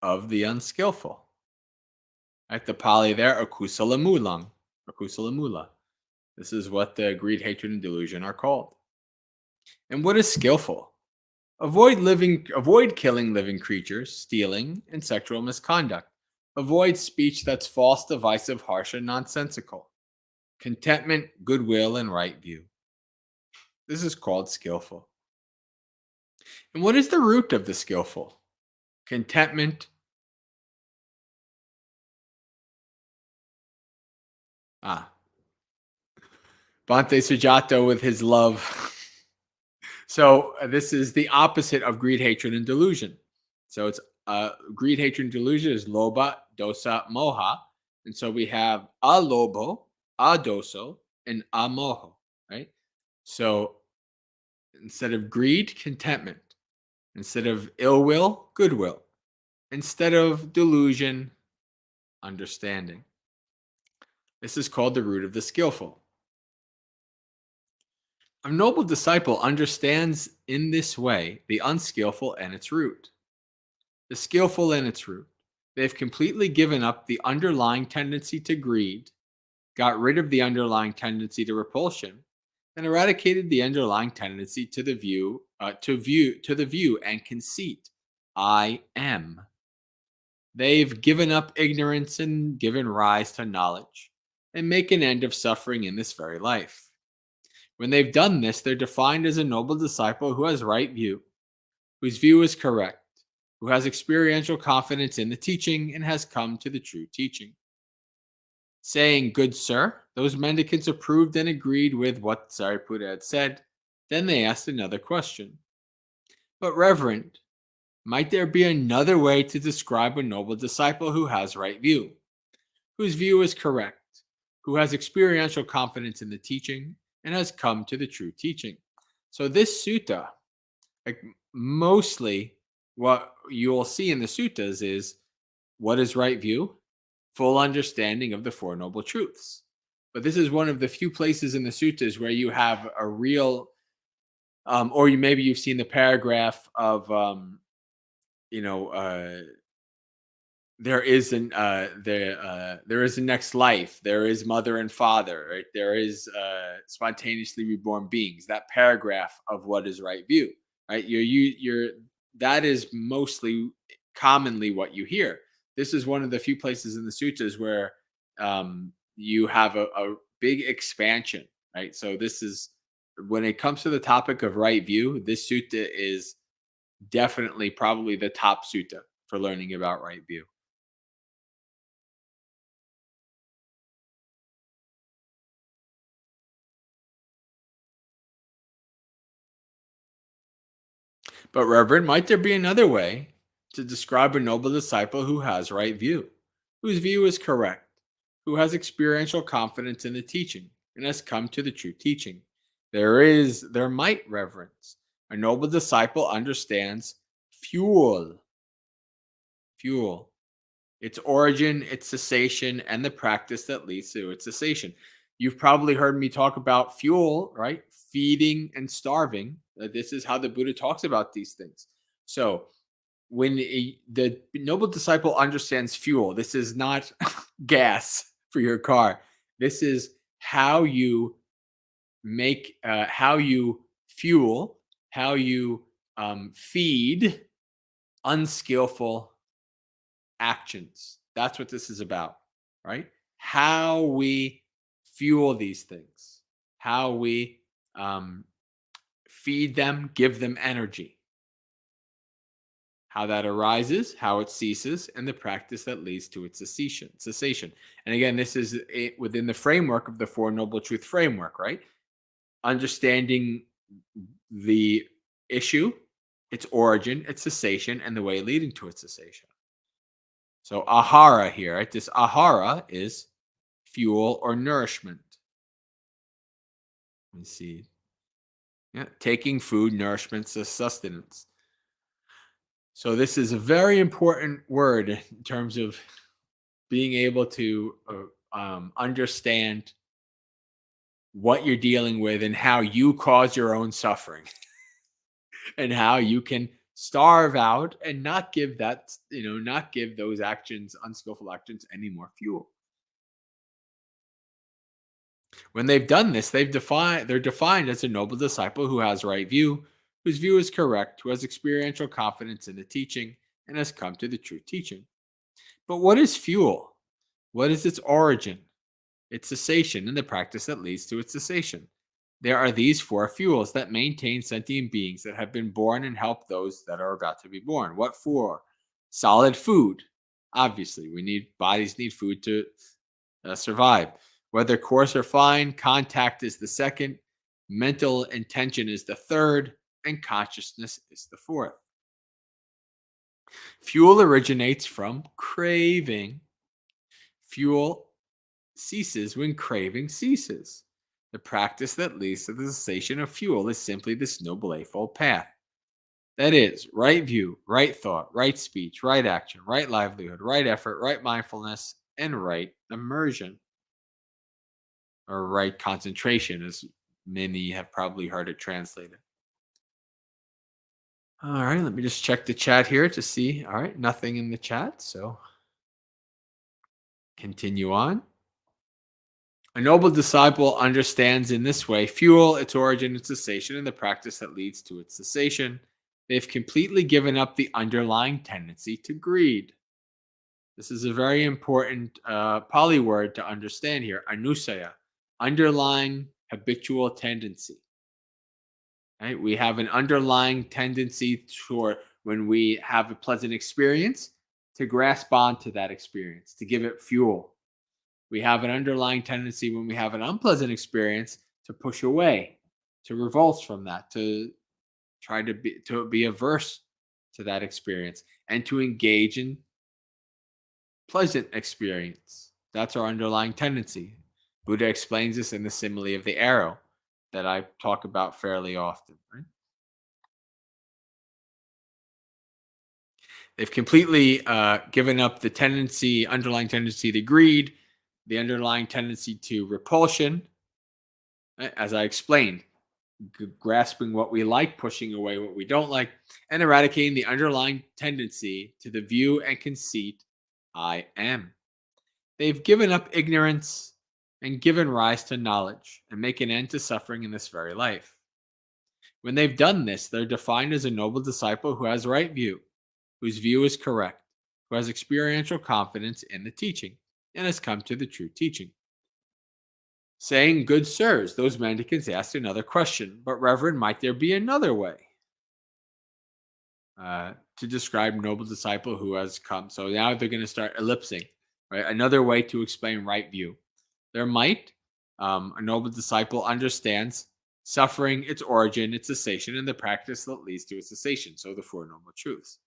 of the unskillful. Right? The Pali there, akusala mulang, akusala mula. This is what the greed, hatred, and delusion are called. And what is skillful? Avoid killing living creatures, stealing, and sexual misconduct. Avoid speech that's false, divisive, harsh, and nonsensical. Contentment, goodwill, and right view. This is called skillful. And what is the root of the skillful? Contentment. Bhante Sujato with his love. So this is the opposite of greed, hatred, and delusion. So it's greed, hatred, and delusion is loba, dosa, moha. And so we have alobo, adoso, and amoho, right? So instead of greed, contentment. Instead of ill will, goodwill. Instead of delusion, understanding. This is called the root of the skillful. A noble disciple understands in this way the unskillful and its root. The skillful and its root. They've completely given up the underlying tendency to greed, got rid of the underlying tendency to repulsion, and eradicated the underlying tendency to the view and conceit. I am. They've given up ignorance and given rise to knowledge, and make an end of suffering in this very life. When they've done this, they're defined as a noble disciple who has right view, whose view is correct, who has experiential confidence in the teaching and has come to the true teaching. Saying, "Good sir," those mendicants approved and agreed with what Sariputta had said. Then they asked another question. "But Reverend, might there be another way to describe a noble disciple who has right view, whose view is correct, who has experiential confidence in the teaching, and has come to the true teaching?" So this sutta, like mostly what you will see in the suttas, is what is right view? Full understanding of the Four Noble Truths. But this is one of the few places in the suttas where you have a real, or maybe you've seen the paragraph of, there is there is a next life. There is mother and father. Right? There is spontaneously reborn beings. That paragraph of what is right view. Right? That is mostly commonly what you hear. This is one of the few places in the suttas where you have a big expansion. Right? So this is, when it comes to the topic of right view, this sutta is definitely probably the top sutta for learning about right view. But Reverend, might there be another way to describe a noble disciple who has right view, whose view is correct, who has experiential confidence in the teaching and has come to the true teaching. There might reverence. A noble disciple understands fuel, fuel, its origin, its cessation, and the practice that leads to its cessation. You've probably heard me talk about fuel, right? Feeding and starving. This is how the Buddha talks about these things. So, when the noble disciple understands fuel, this is not gas for your car. This is how you how you fuel, how you feed unskillful actions. That's what this is about, right? How we fuel these things, how we feed them, give them energy, how that arises, how it ceases, and the practice that leads to its cessation. And again, this is within the framework of the Four Noble Truth framework, right? Understanding the issue, its origin, its cessation, and the way leading to its cessation. So ahara here, right? This ahara is fuel or nourishment. Let me see. Yeah, taking food, nourishment, sustenance. So this is a very important word in terms of being able to understand what you're dealing with and how you cause your own suffering and how you can starve out and not give that, not give those actions, unskillful actions, any more fuel. When they've done this, they're defined as a noble disciple who has right view, whose view is correct, who has experiential confidence in the teaching, and has come to the true teaching. But what is fuel? What is its origin? Its cessation and the practice that leads to its cessation. There are these four fuels that maintain sentient beings that have been born and help those that are about to be born. What for? Solid food. Obviously, bodies need food to survive. Whether coarse or fine, contact is the second, mental intention is the third, and consciousness is the fourth. Fuel originates from craving. Fuel ceases when craving ceases. The practice that leads to the cessation of fuel is simply this Noble Eightfold Path. That is, right view, right thought, right speech, right action, right livelihood, right effort, right mindfulness, and right immersion. Or right concentration, as many have probably heard it translated. All right, let me just check the chat here to see. All right, nothing in the chat, so continue on. A noble disciple understands in this way fuel, its origin, its cessation, and the practice that leads to its cessation. They've completely given up the underlying tendency to greed. This is a very important Pali word to understand here. Anusaya, underlying habitual tendency. Right? We have an underlying tendency toward when we have a pleasant experience to grasp onto that experience, to give it fuel. We have an underlying tendency when we have an unpleasant experience to push away, to revolt from that, to try to be averse to that experience, and to engage in pleasant experience. That's our underlying tendency. Buddha explains this in the simile of the arrow that I talk about fairly often. Right? They've completely given up the underlying tendency to greed, the underlying tendency to repulsion, right? As I explained, grasping what we like, pushing away what we don't like, and eradicating the underlying tendency to the view and conceit, I am. They've given up ignorance and given rise to knowledge and make an end to suffering in this very life. When they've done this, they're defined as a noble disciple who has right view, whose view is correct, who has experiential confidence in the teaching, and has come to the true teaching. Saying, good sirs, those mendicants asked another question, but Reverend, might there be another way? To describe noble disciple who has come. So now they're going to start ellipsing, right? Another way to explain right view. There might, a noble disciple understands suffering, its origin, its cessation, and the practice that leads to its cessation. So the Four Noble Truths.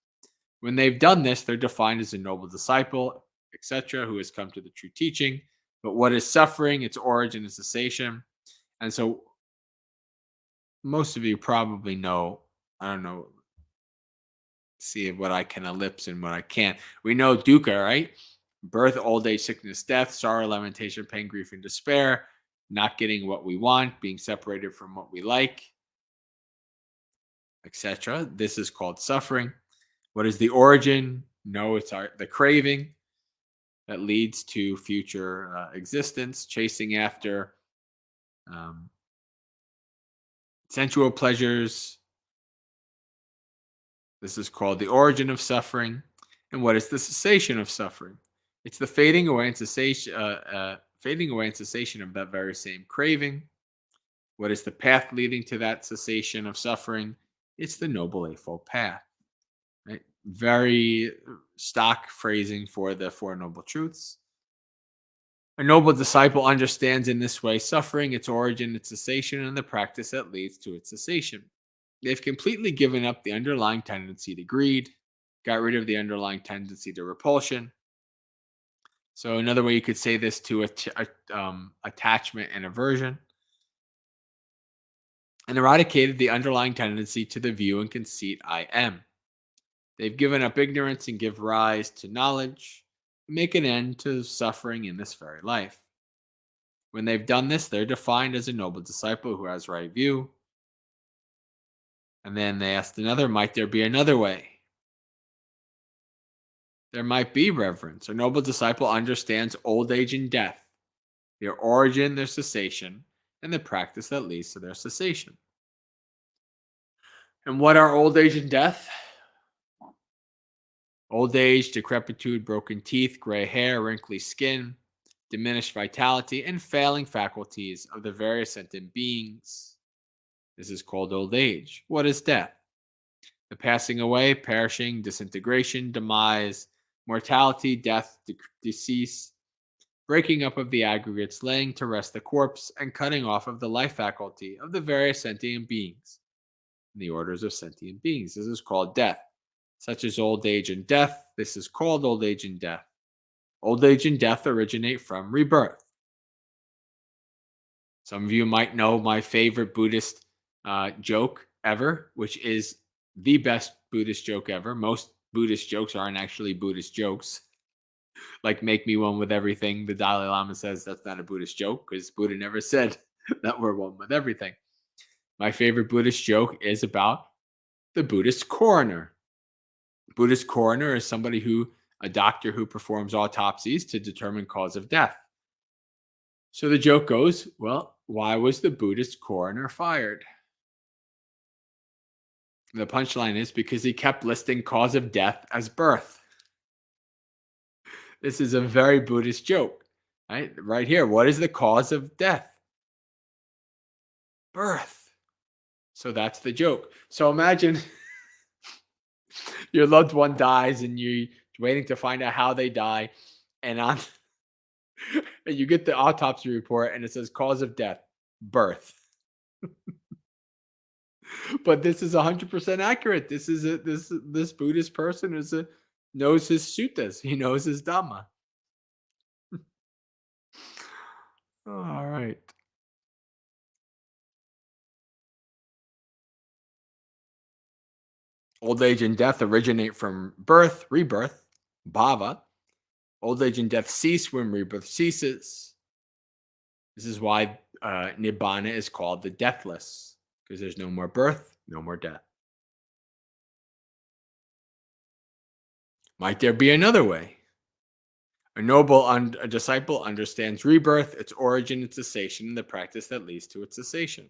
When they've done this, they're defined as a noble disciple, etc., who has come to the true teaching. But what is suffering? Its origin and cessation. And so most of you probably know, I don't know, see what I can ellipse and what I can't. We know dukkha, right? Birth, old age, sickness, death, sorrow, lamentation, pain, grief, and despair, not getting what we want, being separated from what we like, etc. This is called suffering. What is the origin? No, it's the craving that leads to future existence, chasing after um, sensual pleasures. This is called the origin of suffering. And what is the cessation of suffering? It's the fading away and cessation of that very same craving. What is the path leading to that cessation of suffering? It's the Noble Eightfold Path. Right? Very stock phrasing for the Four Noble Truths. A noble disciple understands in this way suffering, its origin, its cessation, and the practice that leads to its cessation. They've completely given up the underlying tendency to greed, got rid of the underlying tendency to repulsion. So another way you could say this to attachment and aversion. And eradicated the underlying tendency to the view and conceit I am. They've given up ignorance and give rise to knowledge, and make an end to suffering in this very life. When they've done this, they're defined as a noble disciple who has right view. And then they asked another, might there be another way? There might be, reverence. A noble disciple understands old age and death, their origin, their cessation, and the practice that leads to their cessation. And what are old age and death? Old age, decrepitude, broken teeth, gray hair, wrinkly skin, diminished vitality, and failing faculties of the various sentient beings. This is called old age. What is death? The passing away, perishing, disintegration, demise, mortality, death, decease, breaking up of the aggregates, laying to rest the corpse, and cutting off of the life faculty of the various sentient beings, in the orders of sentient beings. This is called death, such as old age and death. This is called old age and death. Old age and death originate from rebirth. Some of you might know my favorite Buddhist joke ever, which is the best Buddhist joke ever. Most Buddhist jokes aren't actually Buddhist jokes. Like make me one with everything. The Dalai Lama says that's not a Buddhist joke because Buddha never said that we're one with everything. My favorite Buddhist joke is about the Buddhist coroner. Buddhist coroner is a doctor who performs autopsies to determine cause of death. So the joke goes, well, why was the Buddhist coroner fired? The punchline is because he kept listing cause of death as birth. This is a very Buddhist joke, right? Right here. What is the cause of death? Birth. So that's the joke. So imagine your loved one dies and you're waiting to find out how they die. And you get the autopsy report and it says cause of death, birth. But this is 100% accurate. This Buddhist person knows his suttas. He knows his Dhamma. All right. Old age and death originate from birth, rebirth, bhava. Old age and death cease when rebirth ceases. This is why Nibbana is called the deathless, because there's no more birth, no more death. Might there be another way? A disciple understands rebirth, its origin, its cessation, and the practice that leads to its cessation.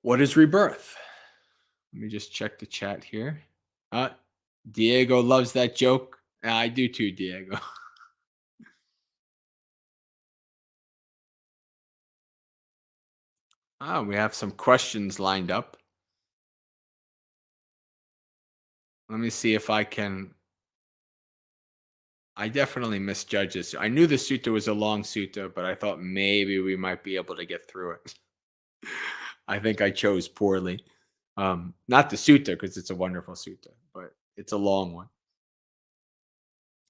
What is rebirth? Let me just check the chat here. Diego loves that joke. I do too, Diego. We have some questions lined up. Let me see if I can. I definitely misjudged this. I knew the sutta was a long sutta, but I thought maybe we might be able to get through it. I think I chose poorly. Not the sutta, because it's a wonderful sutta, but it's a long one.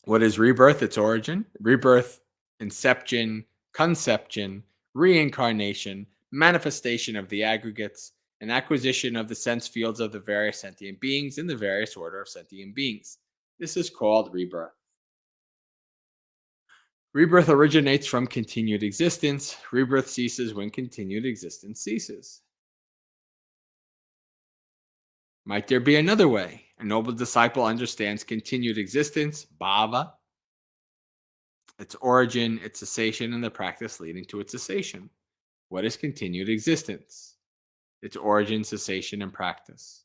What is rebirth? Its origin. Rebirth, inception, conception, reincarnation, manifestation of the aggregates, and acquisition of the sense fields of the various sentient beings in the various order of sentient beings. This is called rebirth. Rebirth originates from continued existence. Rebirth ceases when continued existence ceases. Might there be another way? A noble disciple understands continued existence, bhava, its origin, its cessation, and the practice leading to its cessation. What is continued existence? Its origin, cessation, and practice.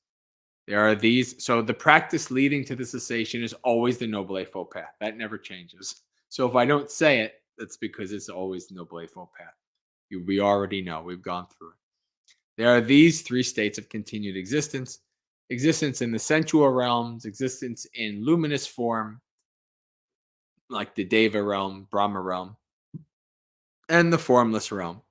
There are these. So the practice leading to the cessation is always the Noble Eightfold Path. That never changes. So if I don't say it, that's because it's always the Noble Eightfold Path. We already know. We've gone through it. There are these three states of continued existence. Existence in the sensual realms, existence in luminous form, like the Deva realm, Brahma realm, and the formless realm.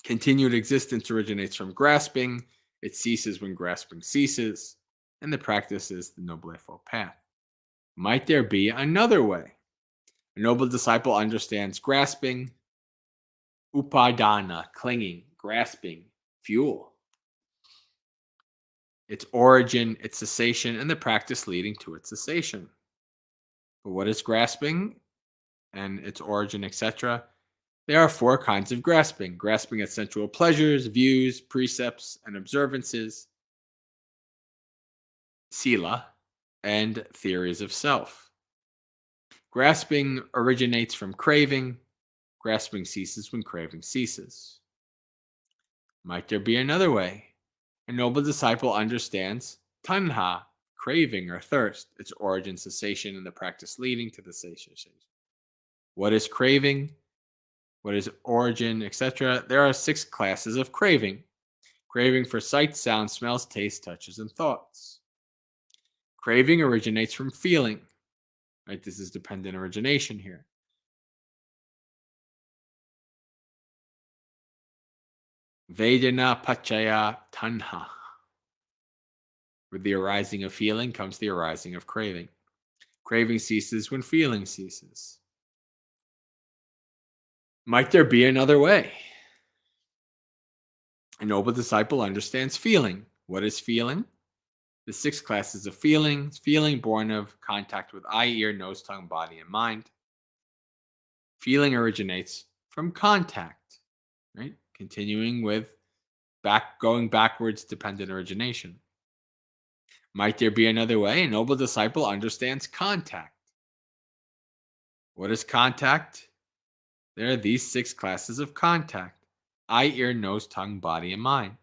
Continued existence originates from grasping. It ceases when grasping ceases, and the practice is the Noble Eightfold Path. Might there be another way? A noble disciple understands grasping, upadana, clinging, grasping, fuel, its origin, its cessation, and the practice leading to its cessation. But what is grasping and its origin, etc.? There are four kinds of grasping. Grasping at sensual pleasures, views, precepts, and observances, sila, and theories of self. Grasping originates from craving. Grasping ceases when craving ceases. Might there be another way? A noble disciple understands tanha, craving or thirst, its origin, cessation, and the practice leading to the cessation. What is craving? What is origin, etc.? There are 6 classes of craving. Craving for sight, sound, smells, taste, touches, and thoughts. Craving originates from feeling. Right? This is dependent origination here. Vedana pachaya tanha. With the arising of feeling comes the arising of craving. Craving ceases when feeling ceases. Might there be another way? A noble disciple understands feeling. What is feeling? The 6 classes of feelings. Feeling born of contact with eye, ear, nose, tongue, body, and mind. Feeling originates from contact, right? Continuing with going backwards, dependent origination. Might there be another way? A noble disciple understands contact. What is contact? There are these 6 classes of contact: eye, ear, nose, tongue, body, and mind.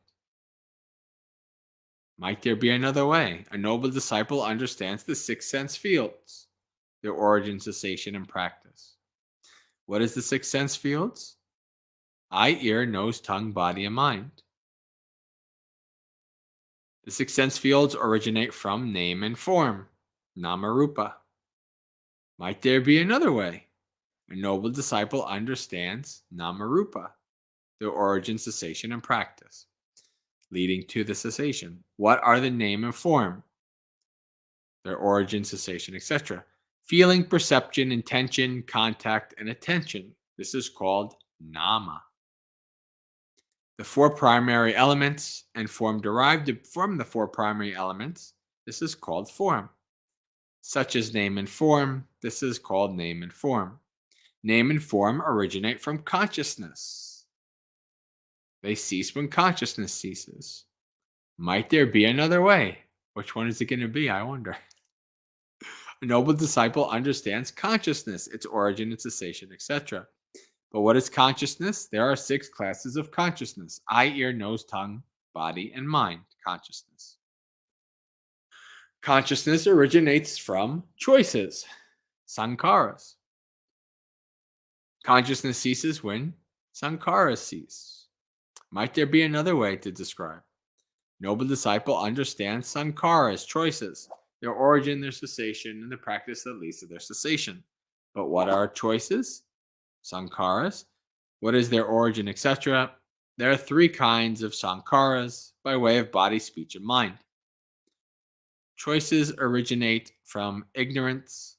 Might there be another way? A noble disciple understands the 6 sense fields, their origin, cessation, and practice. What is the 6 sense fields? Eye, ear, nose, tongue, body, and mind. The 6 sense fields originate from name and form, Namarupa. Might there be another way? A noble disciple understands Namarupa, their origin, cessation, and practice, leading to the cessation. What are the name and form? Their origin, cessation, etc. Feeling, perception, intention, contact, and attention. This is called Nama. The 4 primary elements and form derived from the 4 primary elements. This is called form. Such as name and form. This is called name and form. Name and form originate from consciousness. They cease when consciousness ceases. Might there be another way? Which one is it going to be, I wonder? A noble disciple understands consciousness, its origin, its cessation, etc. But what is consciousness? There are 6 classes of consciousness: eye, ear, nose, tongue, body, and mind consciousness. Consciousness originates from choices, sankharas. Consciousness ceases when sankharas cease. Might there be another way to describe? Noble disciple understands sankharas, choices, their origin, their cessation, and the practice that leads to their cessation. But what are choices? Sankharas. What is their origin, etc.? There are 3 kinds of sankharas by way of body, speech, and mind. Choices originate from ignorance,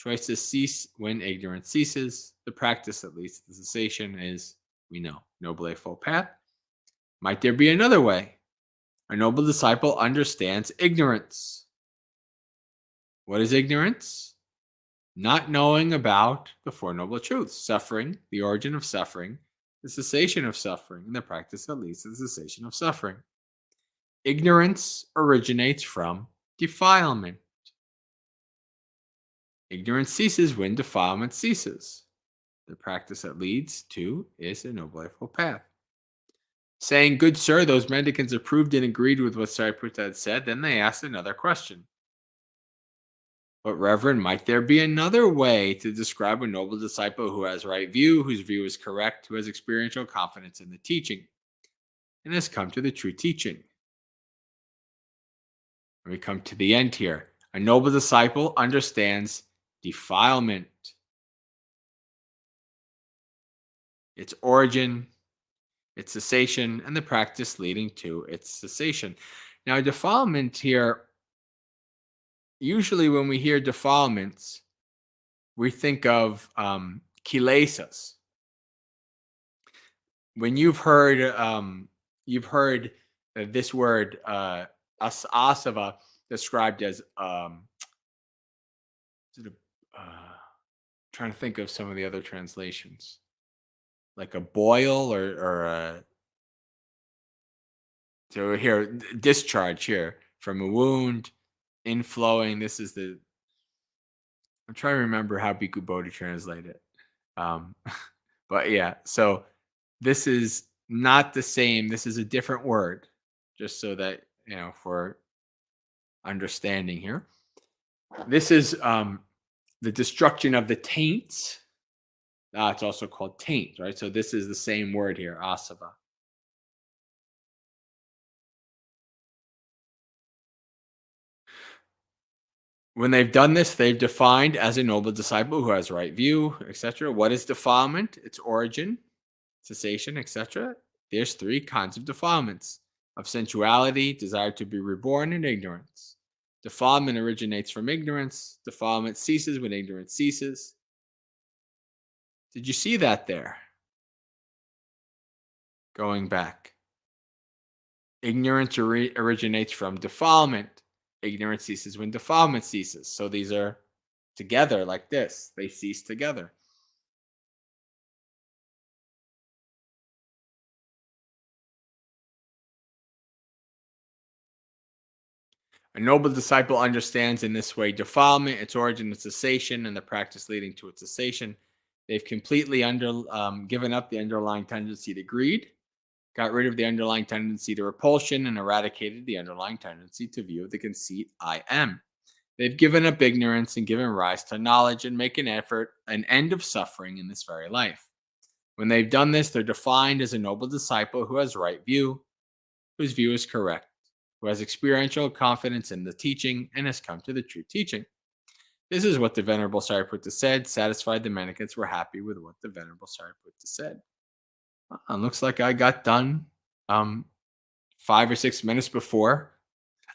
Choice to cease when ignorance ceases. The practice that leads to cessation is, we know, Noble Eightfold Path. Might there be another way? A noble disciple understands ignorance. What is ignorance? Not knowing about the Four Noble Truths: suffering, the origin of suffering, the cessation of suffering, and the practice that leads to the cessation of suffering. Ignorance originates from defilement. Ignorance ceases when defilement ceases. The practice that leads to is a Noble Eightfold Path. Saying, "Good sir, those mendicants approved and agreed with what Sariputta had said," then they asked another question. But Reverend, might there be another way to describe a noble disciple who has right view, whose view is correct, who has experiential confidence in the teaching, and has come to the true teaching? And we come to the end here. A noble disciple understands defilement, its origin, its cessation, and the practice leading to its cessation. Now, defilement here, usually when we hear defilements, we think of kilesas. When you've heard this word asava described as trying to think of some of the other translations, like a boil or a, so here, discharge here from a wound, inflowing. This is the, I'm trying to remember how Bhikkhu Bodhi translated it. But yeah, so this is not the same. This is a different word, just so that, for understanding here. This is the destruction of the taints. It's also called taint, right? So this is the same word here, asava. When they've done this, they've defined as a noble disciple who has right view, etc. What is defilement? Its origin, cessation, etc. There's three kinds of defilements: of sensuality, desire to be reborn, and ignorance. Defilement originates from ignorance. Defilement ceases when ignorance ceases. Did you see that there? Going back. Ignorance originates from defilement. Ignorance ceases when defilement ceases. So these are together like this. They cease together. A noble disciple understands in this way defilement, its origin, its cessation, and the practice leading to its cessation. They've completely given up the underlying tendency to greed, got rid of the underlying tendency to repulsion, and eradicated the underlying tendency to view the conceit I am. They've given up ignorance and given rise to knowledge and make an end of suffering in this very life. When they've done this, they're defined as a noble disciple who has right view, whose view is correct, who has experiential confidence in the teaching, and has come to the true teaching. This is what the Venerable Sariputta said. Satisfied, the mendicants were happy with what the Venerable Sariputta said. Looks like I got done 5 or 6 minutes before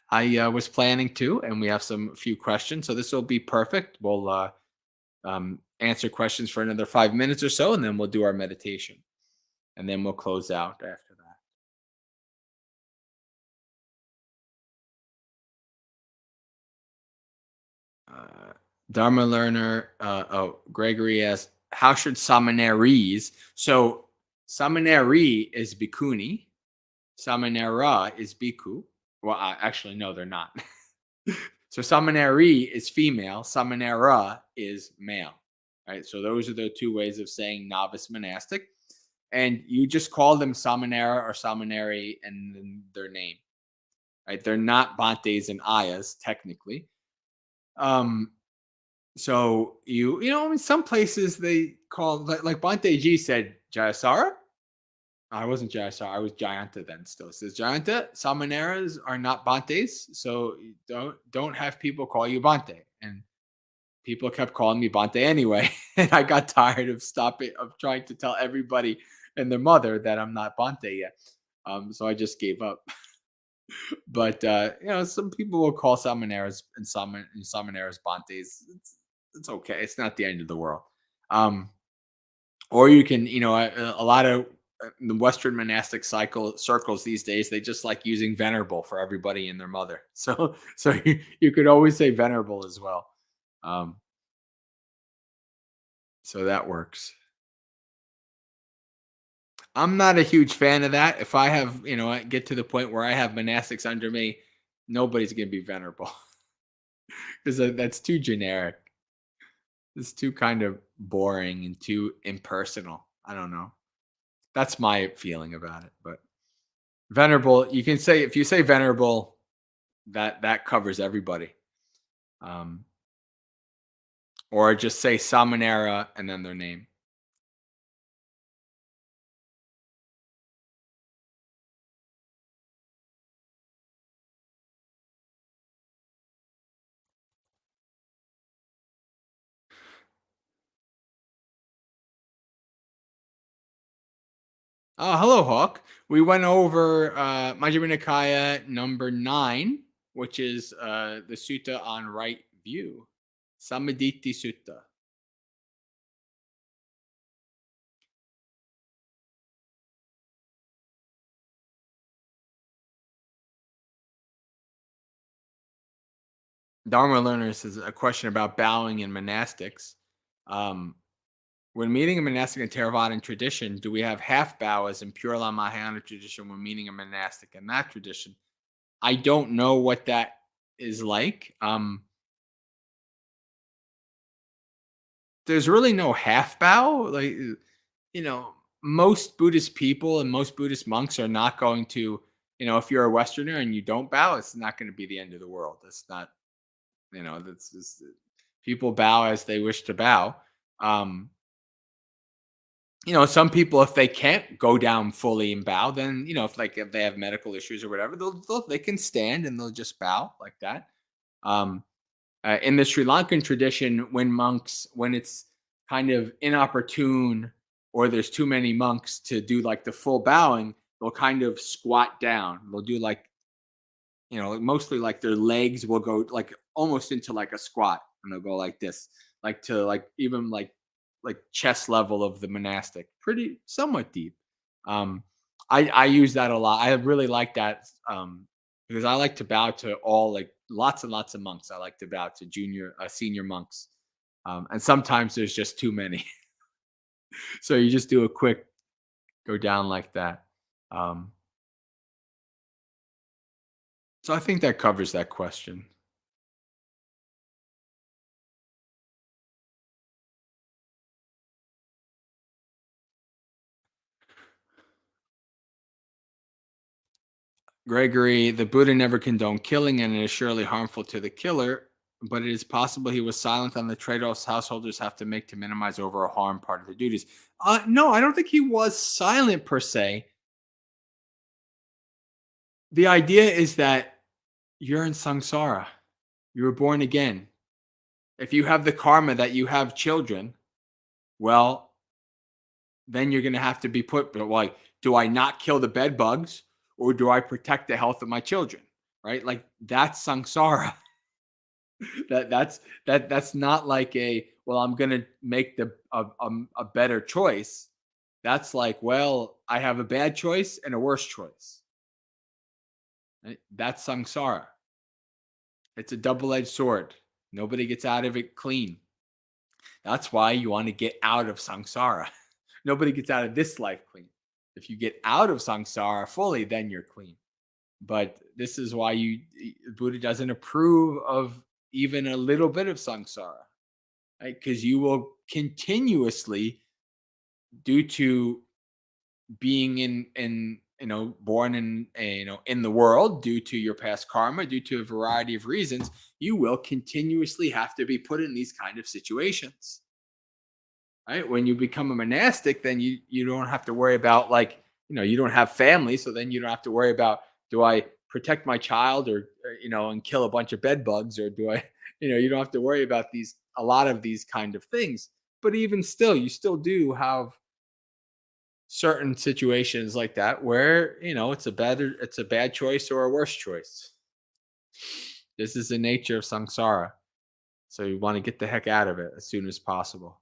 I was planning to, and we have a few questions. So this will be perfect. We'll answer questions for another 5 minutes or so, and then we'll do our meditation. And then we'll close out after that. Dharma learner, Gregory asks, how should samaneries? So samaneri is bhikkhuni, samanera is bhikkhu. Well, actually, no, they're not. So samaneri is female, samanera is male. Right? So those are the two ways of saying novice monastic. And you just call them samanera or samaneri and their name. Right? They're not bhantes and ayas, technically. So in some places they call, like Bhante Ji said, Jayasara. I wasn't Jayasara, I was Jayanta then still. It says Jayanta, Samaneras are not Bhantes, so don't have people call you Bhante. And people kept calling me Bhante anyway. And I got tired of trying to tell everybody and their mother that I'm not Bhante yet. So I just gave up. But some people will call Samaneras and Samaneras Bhantes. It's okay. It's not the end of the world. Um, or you can, a lot of the Western monastic cycle circles these days, they just like using venerable for everybody and their mother. So you could always say venerable as well. Um, so that works. I'm not a huge fan of that. If I have, I get to the point where I have monastics under me, nobody's going to be venerable because that's too generic. It's too kind of boring and too impersonal. I don't know. That's my feeling about it. But venerable, you can say if you say venerable, that covers everybody. Um, or just say Samanera and then their name. Hello, Hawk. We went over Majjhima Nikaya number 9, which is the sutta on right view, Samaditi Sutta. Dharma learners is a question about bowing in monastics. Um, when meeting a monastic in Theravadan tradition, do we have half bow as in Pure Land Mahayana tradition when meeting a monastic in that tradition? I don't know what that is like. There's really no half bow. Like, most Buddhist people and most Buddhist monks are not going to, if you're a Westerner and you don't bow, it's not going to be the end of the world. It's not, that's just people bow as they wish to bow. Um, some people, if they can't go down fully and bow, then, if they have medical issues or whatever, they can stand and they'll just bow like that. Um, in the Sri Lankan tradition, when it's kind of inopportune or there's too many monks to do like the full bowing, they'll kind of squat down. They'll do like, mostly like their legs will go like almost into like a squat and they'll go like this, like to like even like chest level of the monastic, pretty somewhat deep. Um, I use that a lot. I really like that because I like to bow to all like lots and lots of monks. I like to bow to senior monks, and sometimes there's just too many, so you just do a quick go down like that. Um, so I think that covers that question. Gregory, the Buddha never condoned killing, and it is surely harmful to the killer, but it is possible he was silent on the trade-offs householders have to make to minimize overall harm, part of their duties. No, I don't think he was silent per se. The idea is that you're in samsara. You were born again. If you have the karma that you have children, well, then you're going to have to be put, but like, do I not kill the bed bugs or do I protect the health of my children? Right? Like that's samsara. That's not like I'm gonna make a better choice. That's like, well, I have a bad choice and a worse choice. Right? That's samsara. It's a double-edged sword. Nobody gets out of it clean. That's why you want to get out of samsara. Nobody gets out of this life clean. If you get out of samsara fully, then you're clean. But this is why Buddha doesn't approve of even a little bit of samsara. Right? Because you will continuously, due to being in born in in the world, due to your past karma, due to a variety of reasons, you will continuously have to be put in these kind of situations. Right? When you become a monastic, then you don't have to worry about like you don't have family, so then you don't have to worry about, do I protect my child or and kill a bunch of bed bugs, or do I you don't have to worry about a lot of these kind of things. But even still, you still do have certain situations like that where it's a bad choice or a worse choice. This is the nature of samsara. So you want to get the heck out of it as soon as possible.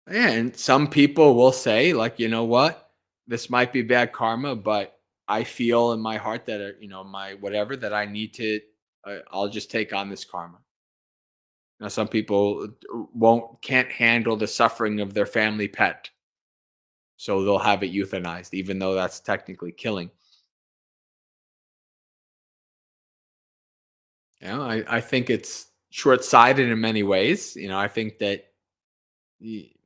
And some people will say, like, you know what, this might be bad karma, but I feel in my heart that, my whatever, that I need to, I'll just take on this karma. Now, some people can't handle the suffering of their family pet, so they'll have it euthanized, even though that's technically killing. I think it's short sighted in many ways. I think that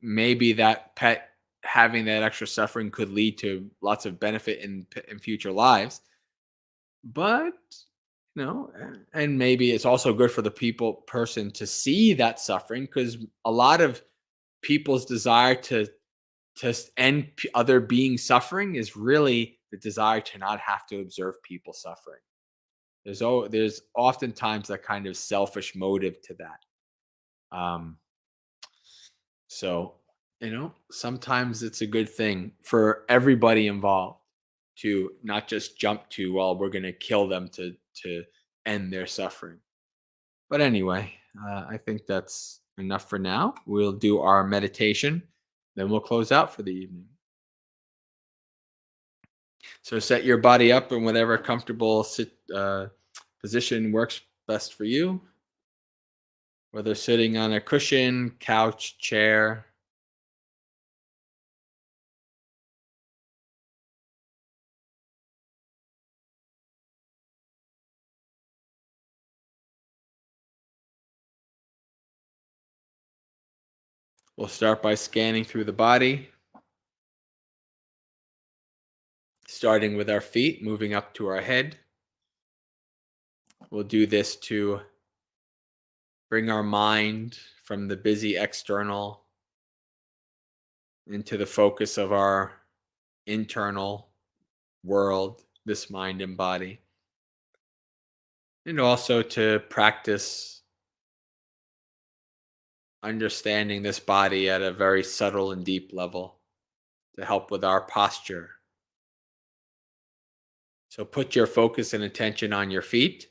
maybe that pet having that extra suffering could lead to lots of benefit in future lives, but and maybe it's also good for the person to see that suffering, because a lot of people's desire to end other beings suffering is really the desire to not have to observe people suffering. There's oftentimes that kind of selfish motive to that. um So, sometimes it's a good thing for everybody involved to not just jump to, well, we're going to kill them to end their suffering. But anyway, I think that's enough for now. We'll do our meditation, then we'll close out for the evening. So set your body up in whatever comfortable position works best for you, whether sitting on a cushion, couch, chair. We'll start by scanning through the body, starting with our feet, moving up to our head. We'll do this to bring our mind from the busy external into the focus of our internal world, this mind and body. And also to practice understanding this body at a very subtle and deep level to help with our posture. So put your focus and attention on your feet.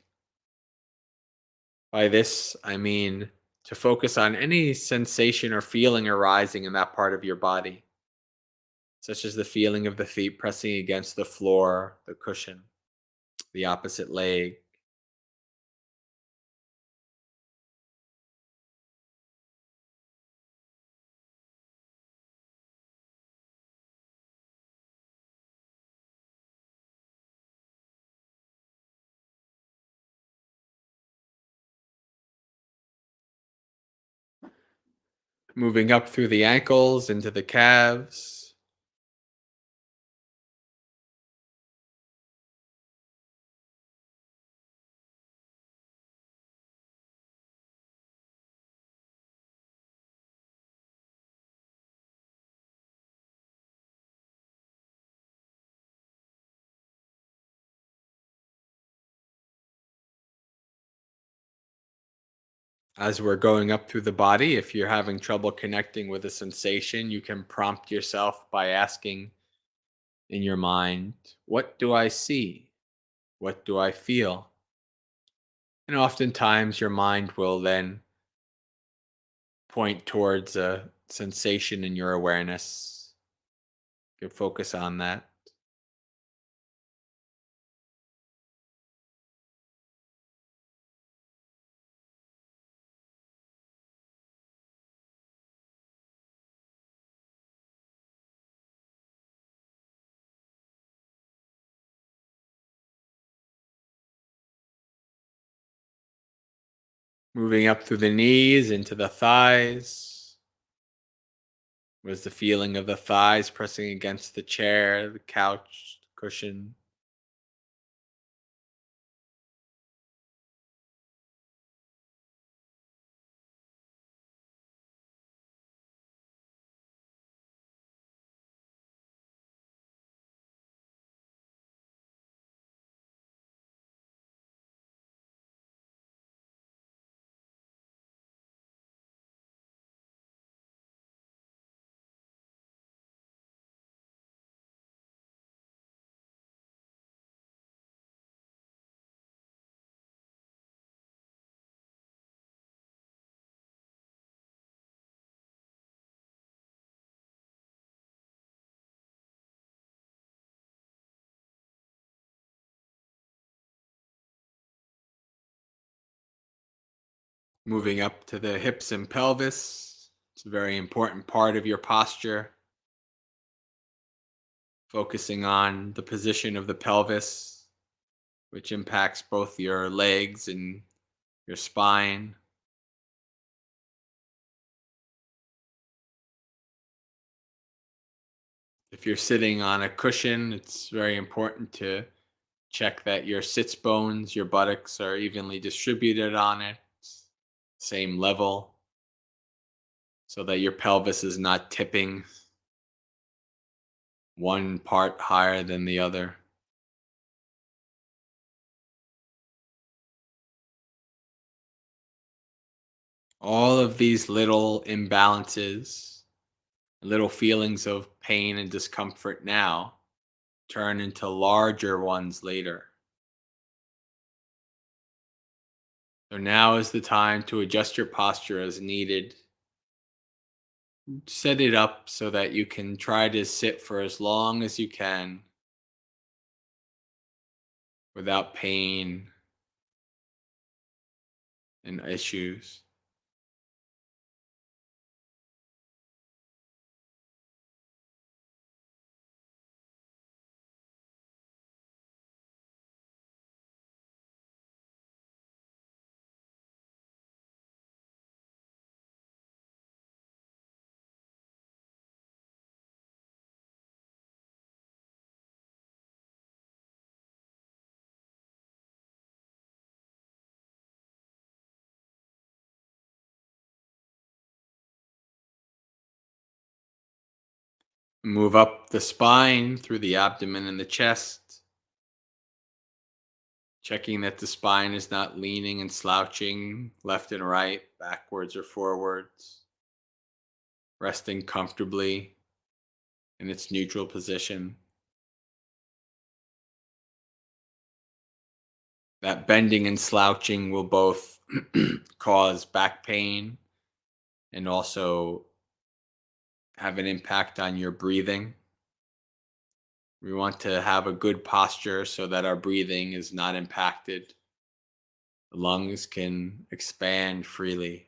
By this, I mean to focus on any sensation or feeling arising in that part of your body, such as the feeling of the feet pressing against the floor, the cushion, the opposite leg. Moving up through the ankles into the calves. As we're going up through the body, if you're having trouble connecting with a sensation, you can prompt yourself by asking in your mind, what do I see? What do I feel? And oftentimes your mind will then point towards a sensation in your awareness. You can focus on that. Moving up through the knees into the thighs. Was the feeling of the thighs pressing against the chair, the couch, the cushion? Moving up to the hips and pelvis. It's a very important part of your posture. Focusing on the position of the pelvis, which impacts both your legs and your spine. If you're sitting on a cushion, it's very important to check that your sits bones, your buttocks are evenly distributed on it, same level, so that your pelvis is not tipping one part higher than the other. All of these little imbalances, little feelings of pain and discomfort now turn into larger ones later. So now is the time to adjust your posture as needed. Set it up so that you can try to sit for as long as you can without pain and issues. Move up the spine through the abdomen and the chest, checking that the spine is not leaning and slouching left and right, backwards or forwards, resting comfortably in its neutral position. That bending and slouching will both cause back pain and also have an impact on your breathing. We want to have a good posture so that our breathing is not impacted. The lungs can expand freely.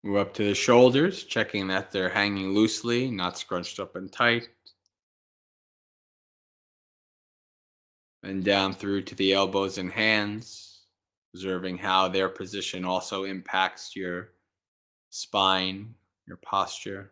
Move up to the shoulders, checking that they're hanging loosely, not scrunched up and tight. Then down through to the elbows and hands, observing how their position also impacts your spine, your posture.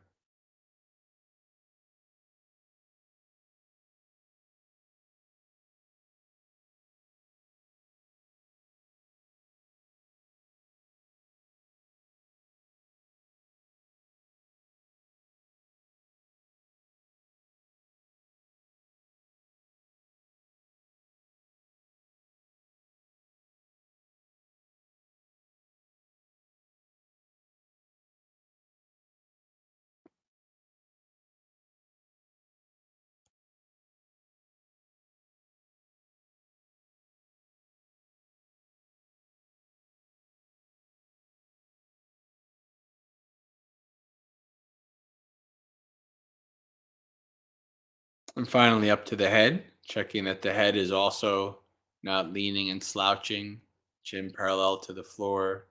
And finally up to the head, checking that the head is also not leaning and slouching, chin parallel to the floor.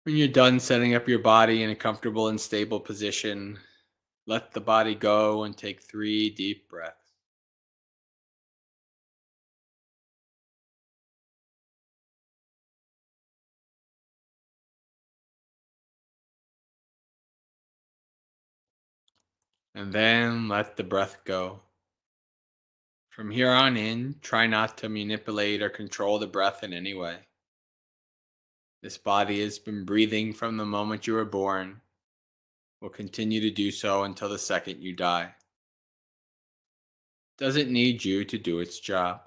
When you're done setting up your body in a comfortable and stable position, Let the body go and take 3 deep breaths. And then let the breath go. From here on in, try not to manipulate or control the breath in any way. This body has been breathing from the moment you were born, will continue to do so until the second you die. Doesn't need you to do its job.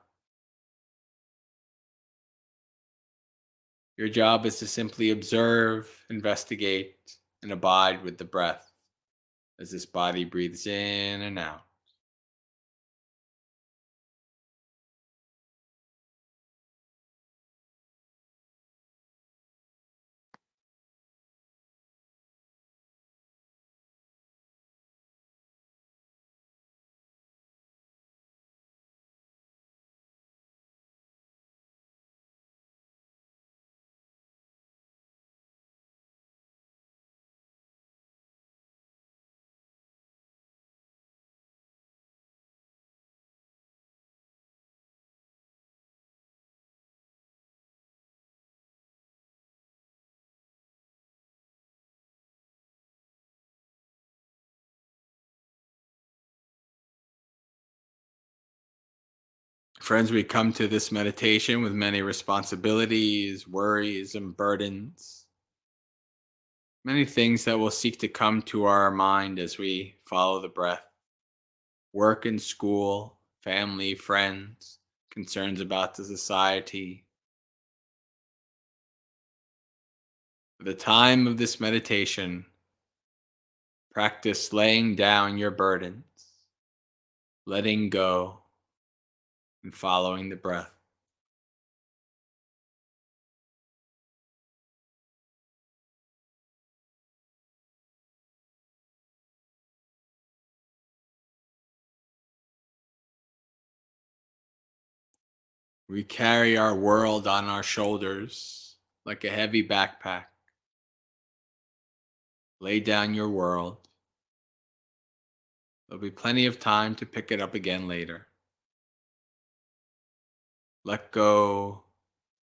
Your job is to simply observe, investigate, and abide with the breath as this body breathes in and out. Friends, we come to this meditation with many responsibilities, worries, and burdens. Many things that will seek to come to our mind as we follow the breath. Work and school, family, friends, concerns about the society. At the time of this meditation, practice laying down your burdens, letting go, and following the breath. We carry our world on our shoulders like a heavy backpack. Lay down your world. There'll be plenty of time to pick it up again later. Let go,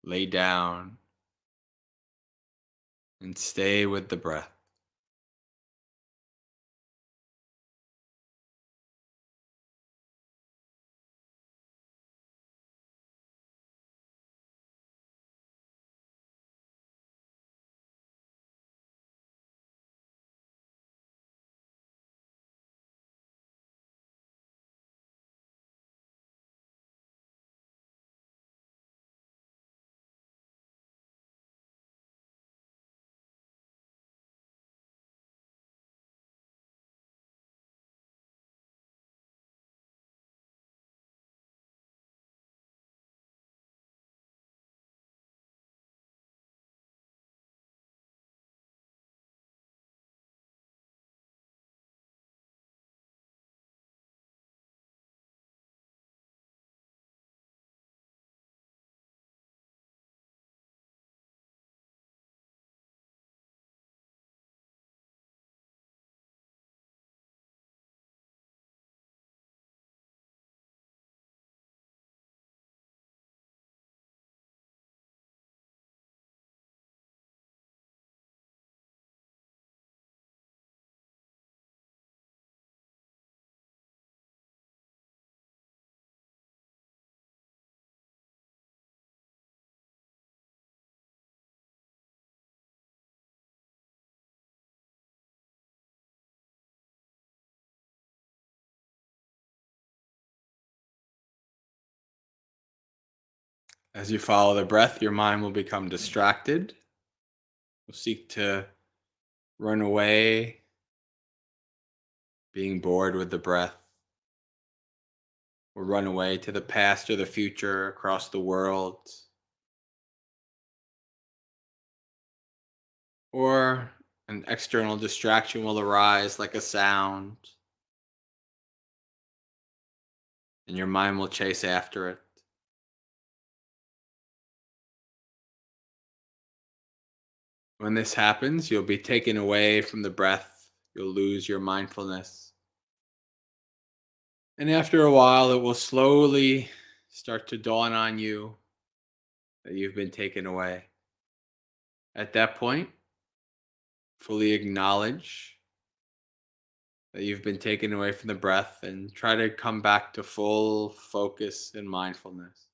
lay down, and stay with the breath. As you follow the breath, your mind will become distracted. Will seek to run away, being bored with the breath, or run away to the past or the future across the world, or an external distraction will arise like a sound, and your mind will chase after it. When this happens, you'll be taken away from the breath. You'll lose your mindfulness. And after a while, it will slowly start to dawn on you that you've been taken away. At that point, fully acknowledge that you've been taken away from the breath and try to come back to full focus and mindfulness.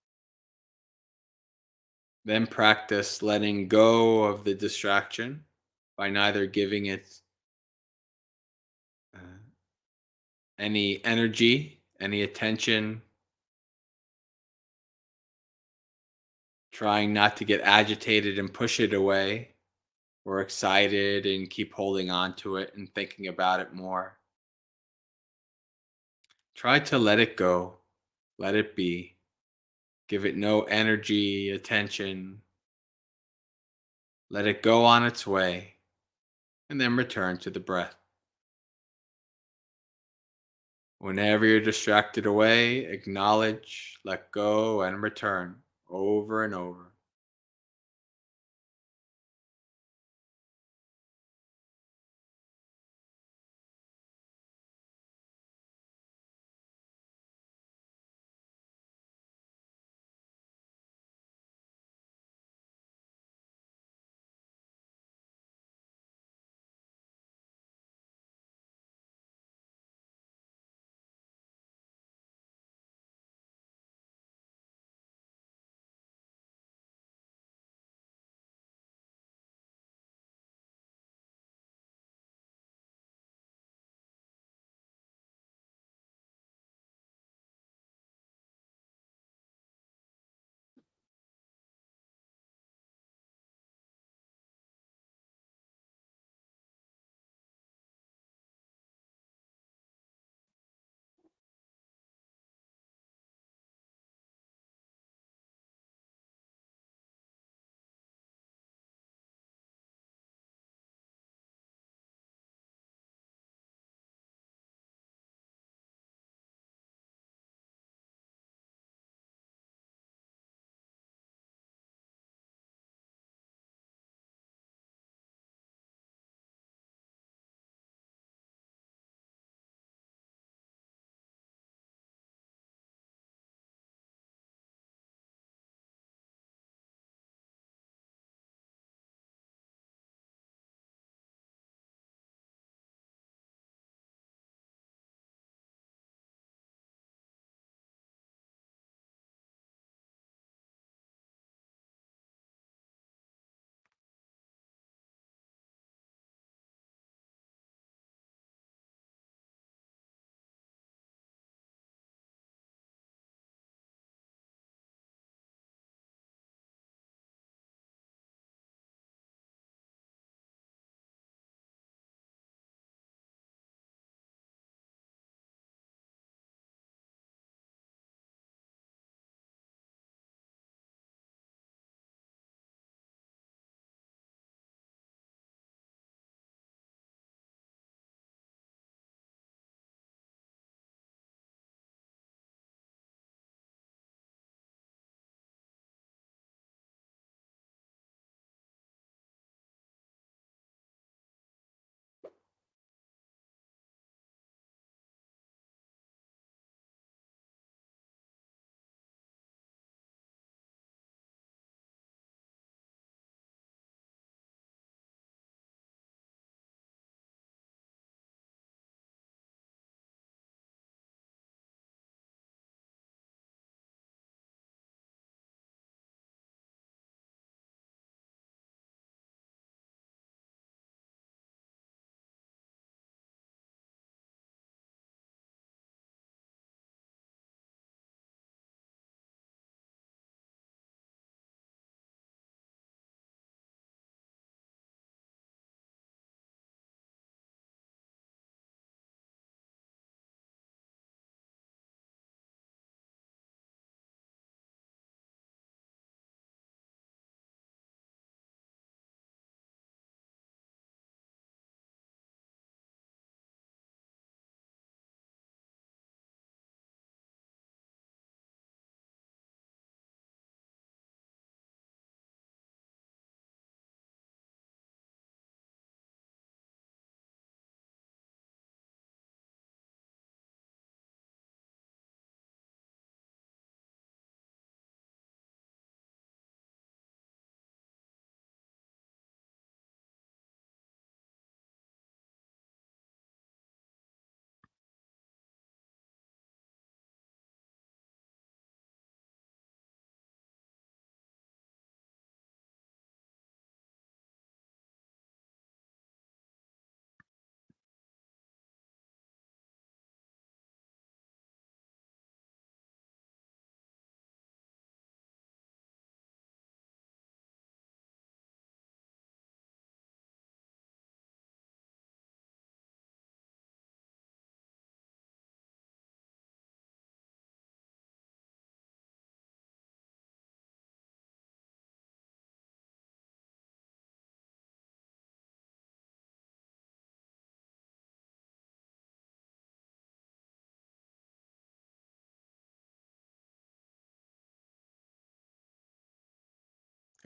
Then practice letting go of the distraction by neither giving it uh, any energy, any attention, trying not to get agitated and push it away, or excited and keep holding on to it and thinking about it more. Try to let it go, let it be, give it no energy, attention, let it go on its way, and then return to the breath. Whenever you're distracted away, acknowledge, let go, and return over and over.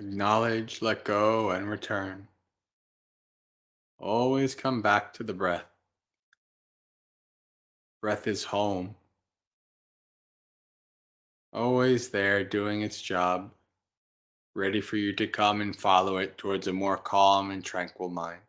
Acknowledge, let go, and return. Always come back to the breath. Breath is home. Always there doing its job, ready for you to come and follow it towards a more calm and tranquil mind.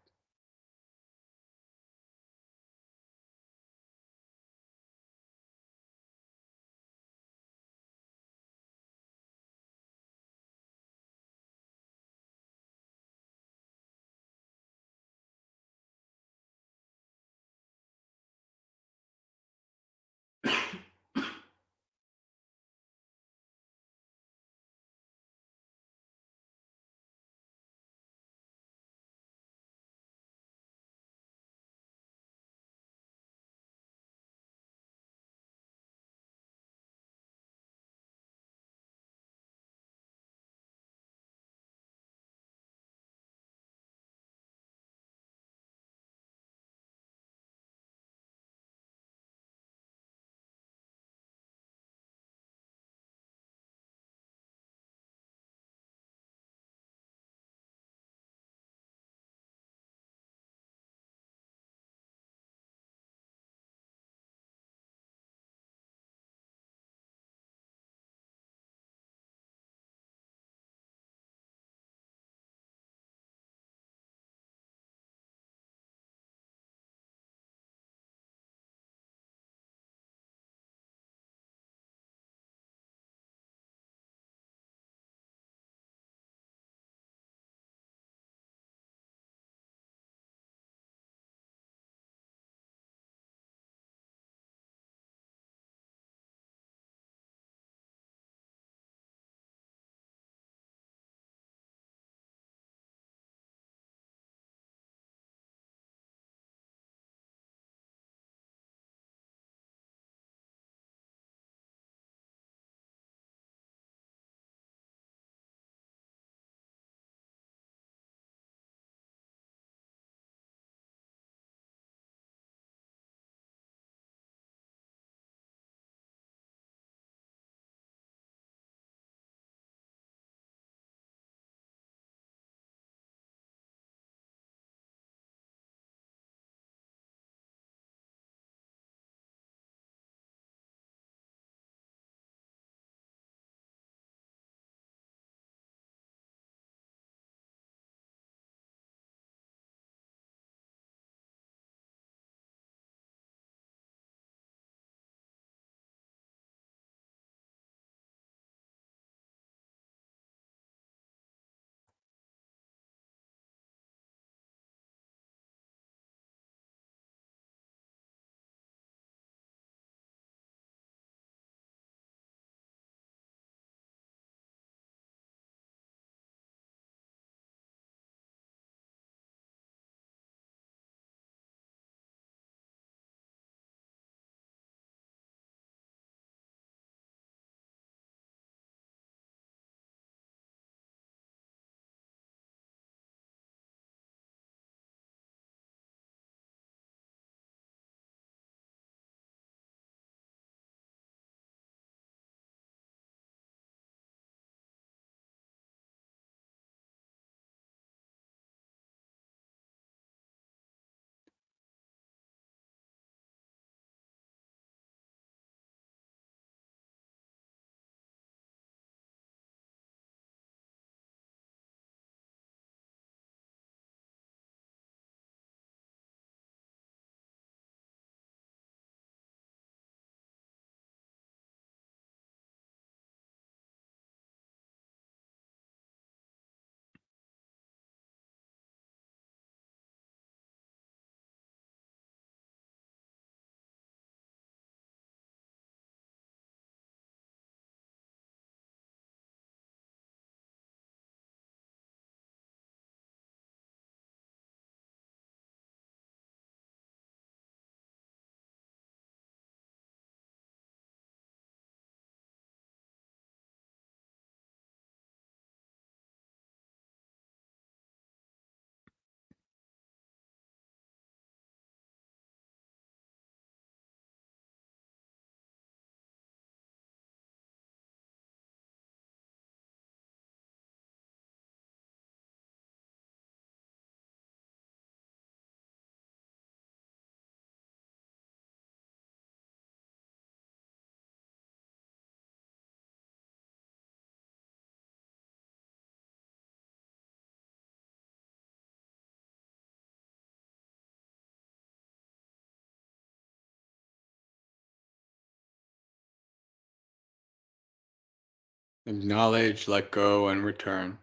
Acknowledge, let go, and return.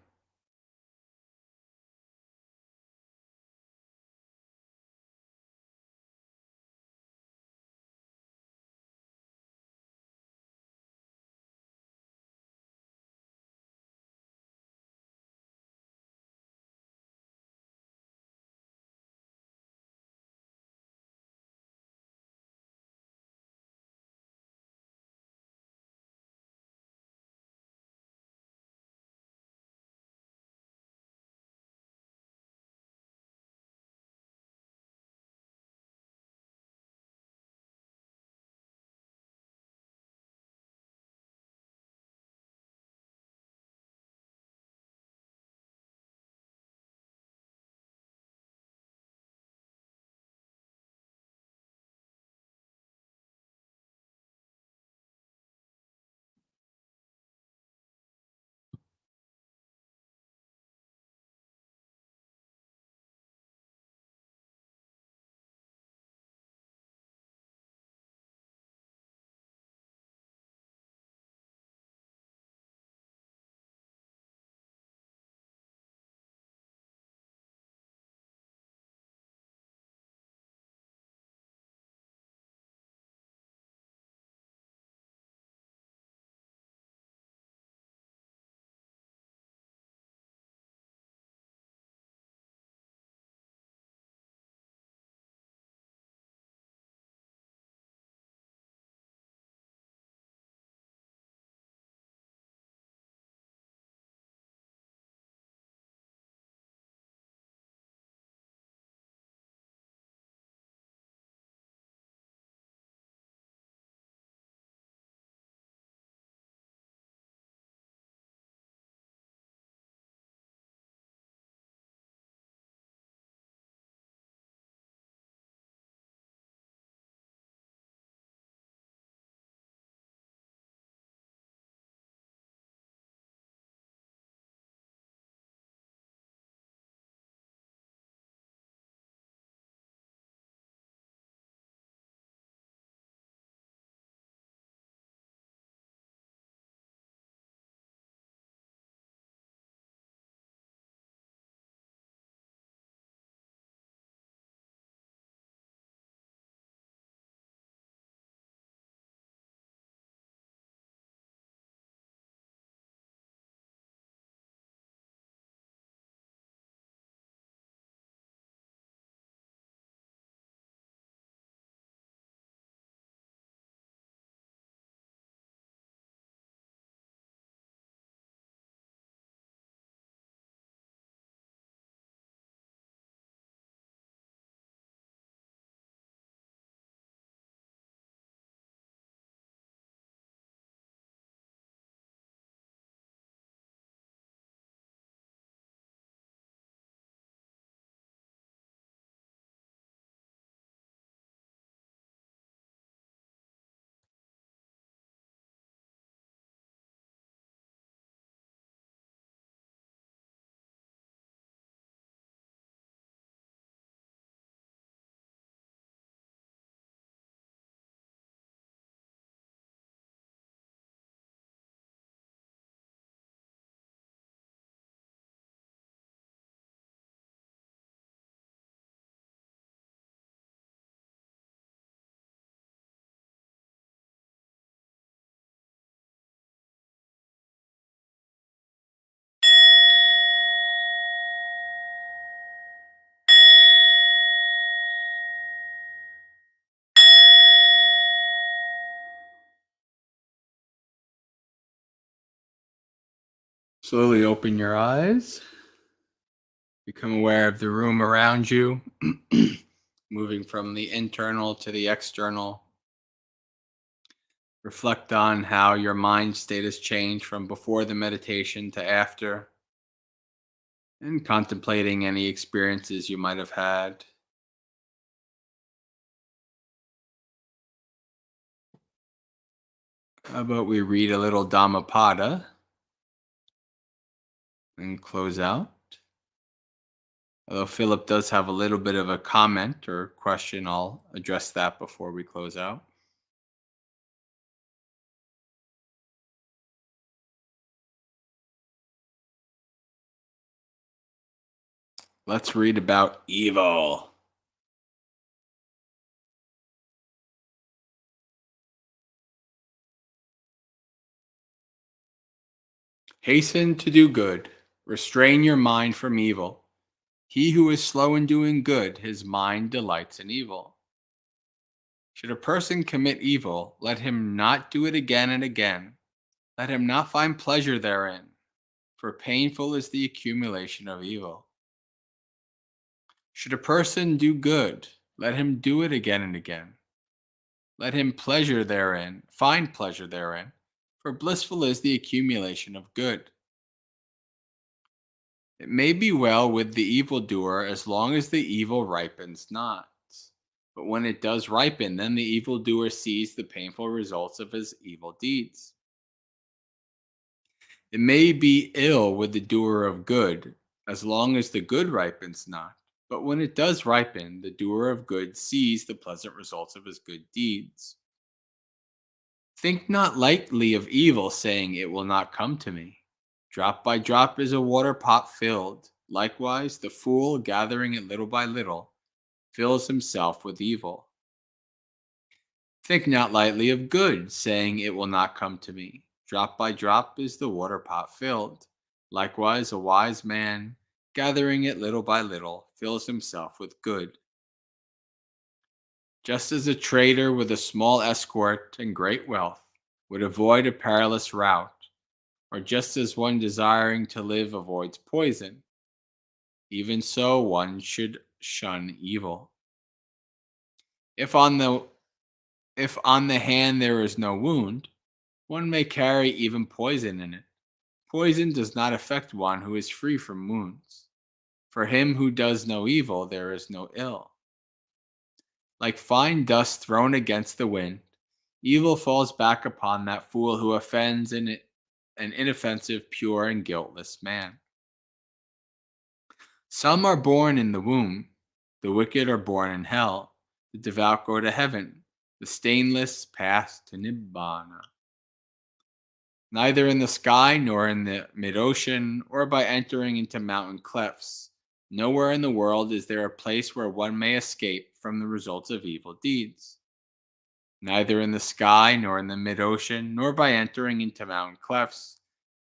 Slowly open your eyes. Become aware of the room around you, moving from the internal to the external. Reflect on how your mind state has changed from before the meditation to after, and contemplating any experiences you might have had. How about we read a little Dhammapada and close out? Although Philip does have a little bit of a comment or question, I'll address that before we close out. Let's read about evil. Hasten to do good. Restrain your mind from evil. He who is slow in doing good, his mind delights in evil. Should a person commit evil, let him not do it again and again. Let him not find pleasure therein, for painful is the accumulation of evil. Should a person do good, let him do it again and again. Let him find pleasure therein, for blissful is the accumulation of good. It may be well with the evildoer as long as the evil ripens not. But when it does ripen, then the evildoer sees the painful results of his evil deeds. It may be ill with the doer of good as long as the good ripens not. But when it does ripen, the doer of good sees the pleasant results of his good deeds. Think not lightly of evil, saying, "It will not come to me." Drop by drop is a water pot filled. Likewise, the fool, gathering it little by little, fills himself with evil. Think not lightly of good, saying, "It will not come to me." Drop by drop is the water pot filled. Likewise, a wise man, gathering it little by little, fills himself with good. Just as a trader with a small escort and great wealth would avoid a perilous route, or just as one desiring to live avoids poison, even so one should shun evil. If on the hand there is no wound, one may carry even poison in it. Poison does not affect one who is free from wounds. For him who does no evil, there is no ill. Like fine dust thrown against the wind, evil falls back upon that fool who offends an inoffensive, pure, and guiltless man. Some are born in the womb. The wicked are born in hell. The devout go to heaven. The stainless pass to Nibbana. Neither in the sky nor in the mid-ocean or by entering into mountain clefts. Nowhere in the world is there a place where one may escape from the results of evil deeds. Neither in the sky nor in the mid-ocean nor by entering into mountain clefts.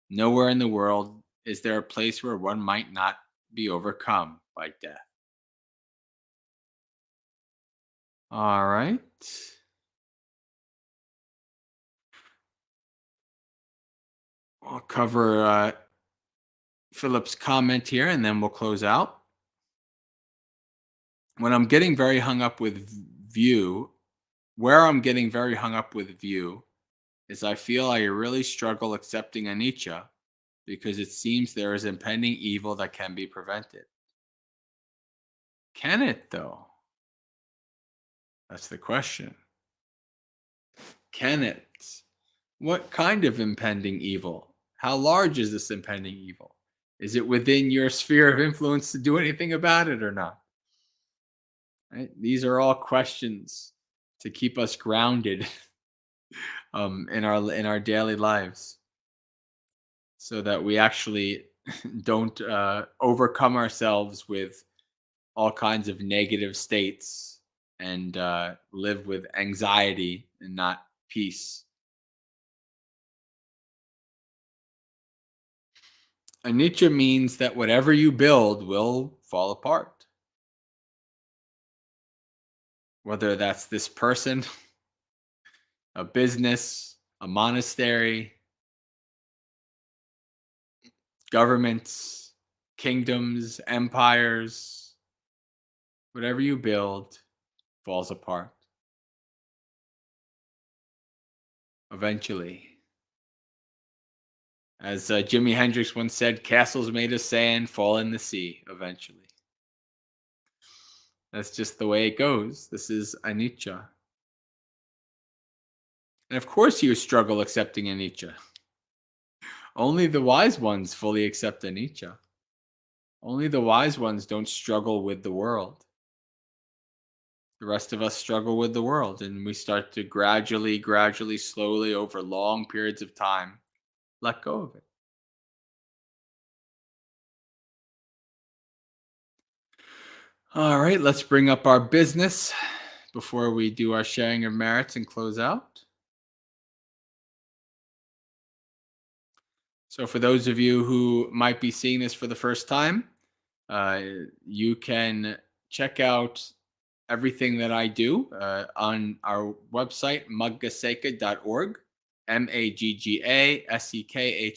Nowhere in the world is there a place where one might not be overcome by death. All right. I'll cover Philip's comment here and then we'll close out. When I'm getting very hung up with where I'm getting very hung up with view is I feel I really struggle accepting anicca because it seems there is impending evil that can be prevented. Can it, though? That's the question. Can it? What kind of impending evil? How large is this impending evil? Is it within your sphere of influence to do anything about it or not? Right? These are all questions to keep us grounded in our daily lives, so that we actually don't overcome ourselves with all kinds of negative states and live with anxiety and not peace. Anicca means that whatever you build will fall apart. Whether that's this person, a business, a monastery, governments, kingdoms, empires, whatever you build falls apart. Eventually. As Jimi Hendrix once said, castles made of sand fall in the sea eventually. That's just the way it goes. This is anicca. And of course you struggle accepting anicca. Only the wise ones fully accept anicca. Only the wise ones don't struggle with the world. The rest of us struggle with the world, and we start to gradually, slowly, over long periods of time, let go of it. All right, let's bring up our business before we do our sharing of merits and close out. So, for those of you who might be seeing this for the first time, uh, you can check out everything that I do on our website, maggaseka.org. Maggaseka.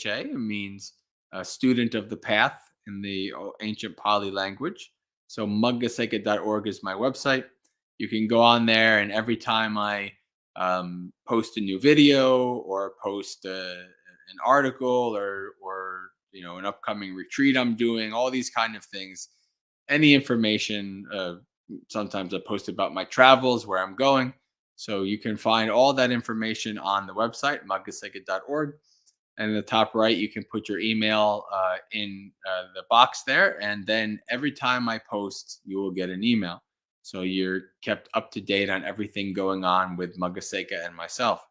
It means student of the path in the ancient Pali language. So, maggaseka.org is my website. You can go on there, and every time I post a new video or post an article or an upcoming retreat I'm doing, all these kind of things, any information. Sometimes I post about my travels, where I'm going. So you can find all that information on the website, maggaseka.org. And in the top right, you can put your email in the box there. And then every time I post, you will get an email. So you're kept up to date on everything going on with Maggaseka and myself.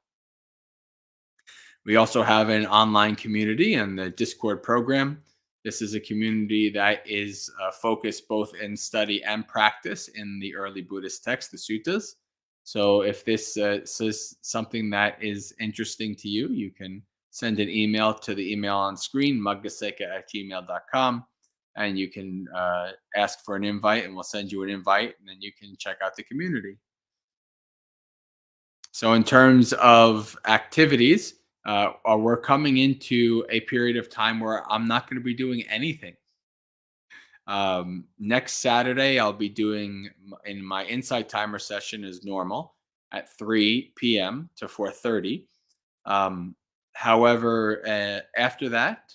We also have an online community and the Discord program. This is a community that is focused both in study and practice in the early Buddhist texts, the suttas. So if this is something that is interesting to you, you can send an email to the email on screen, maggaseka@gmail.com, and you can ask for an invite, and we'll send you an invite, and then you can check out the community. So in terms of activities, we're coming into a period of time where I'm not going to be doing anything. Next Saturday, I'll be doing in my Insight Timer session as normal at 3 p.m. to 4:30. However, after that,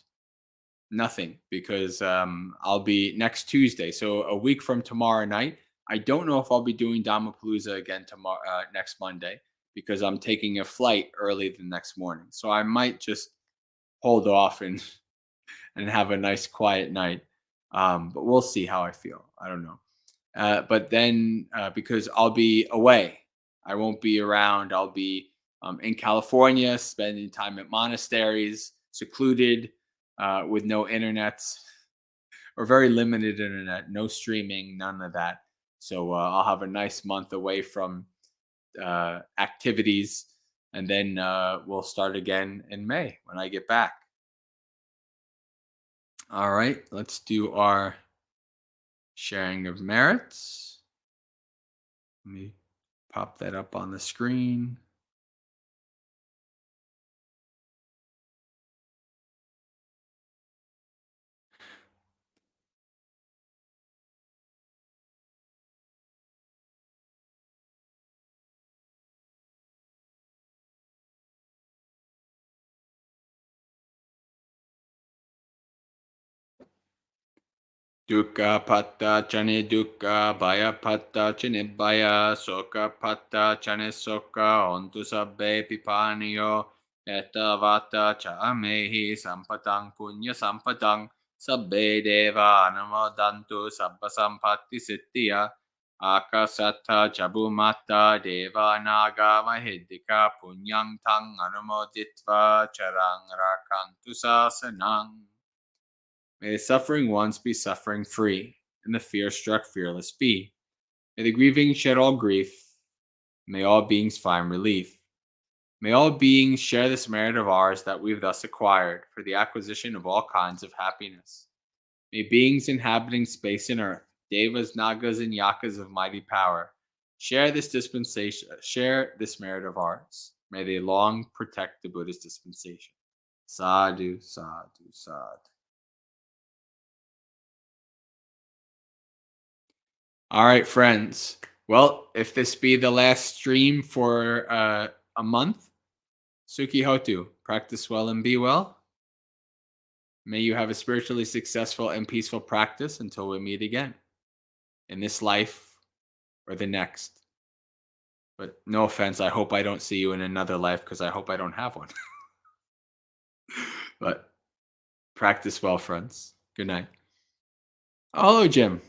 nothing, because I'll be next Tuesday. So a week from tomorrow night, I don't know if I'll be doing Dhammapalooza again tomorrow, next Monday, because I'm taking a flight early the next morning. So I might just hold off and and have a nice quiet night. But we'll see how I feel. I don't know. But then because I'll be away, I won't be around. I'll be in California, spending time at monasteries, secluded, with no internets or very limited internet, no streaming, none of that. So I'll have a nice month away from activities, and then we'll start again in May when I get back. All right, let's do our sharing of merits. Let me pop that up on the screen. Dukkha patta chane dukkha, bhaya patta chane bhaya, sokha patta chane sokha, ontu sabbe pipaniyo, etta vata cha amehi sampatang punya sampatang, sabbe deva anumodantu sabba sampatti siddhya, akasatta jabumata deva naga mahidika punyang tang anumoditva charang rakantu sasanang. May the suffering ones be suffering free, and the fear-struck fearless be. May the grieving shed all grief. May all beings find relief. May all beings share this merit of ours that we've thus acquired for the acquisition of all kinds of happiness. May beings inhabiting space and earth, devas, nagas, and yakas of mighty power, share this merit of ours. May they long protect the Buddha's dispensation. Sadhu, sadhu, sadhu. All right, friends. Well, if this be the last stream for a month, Sukhi Hotu, practice well and be well. May you have a spiritually successful and peaceful practice until we meet again in this life or the next. But no offense, I hope I don't see you in another life, because I hope I don't have one. But practice well, friends. Good night. Hello, Jim.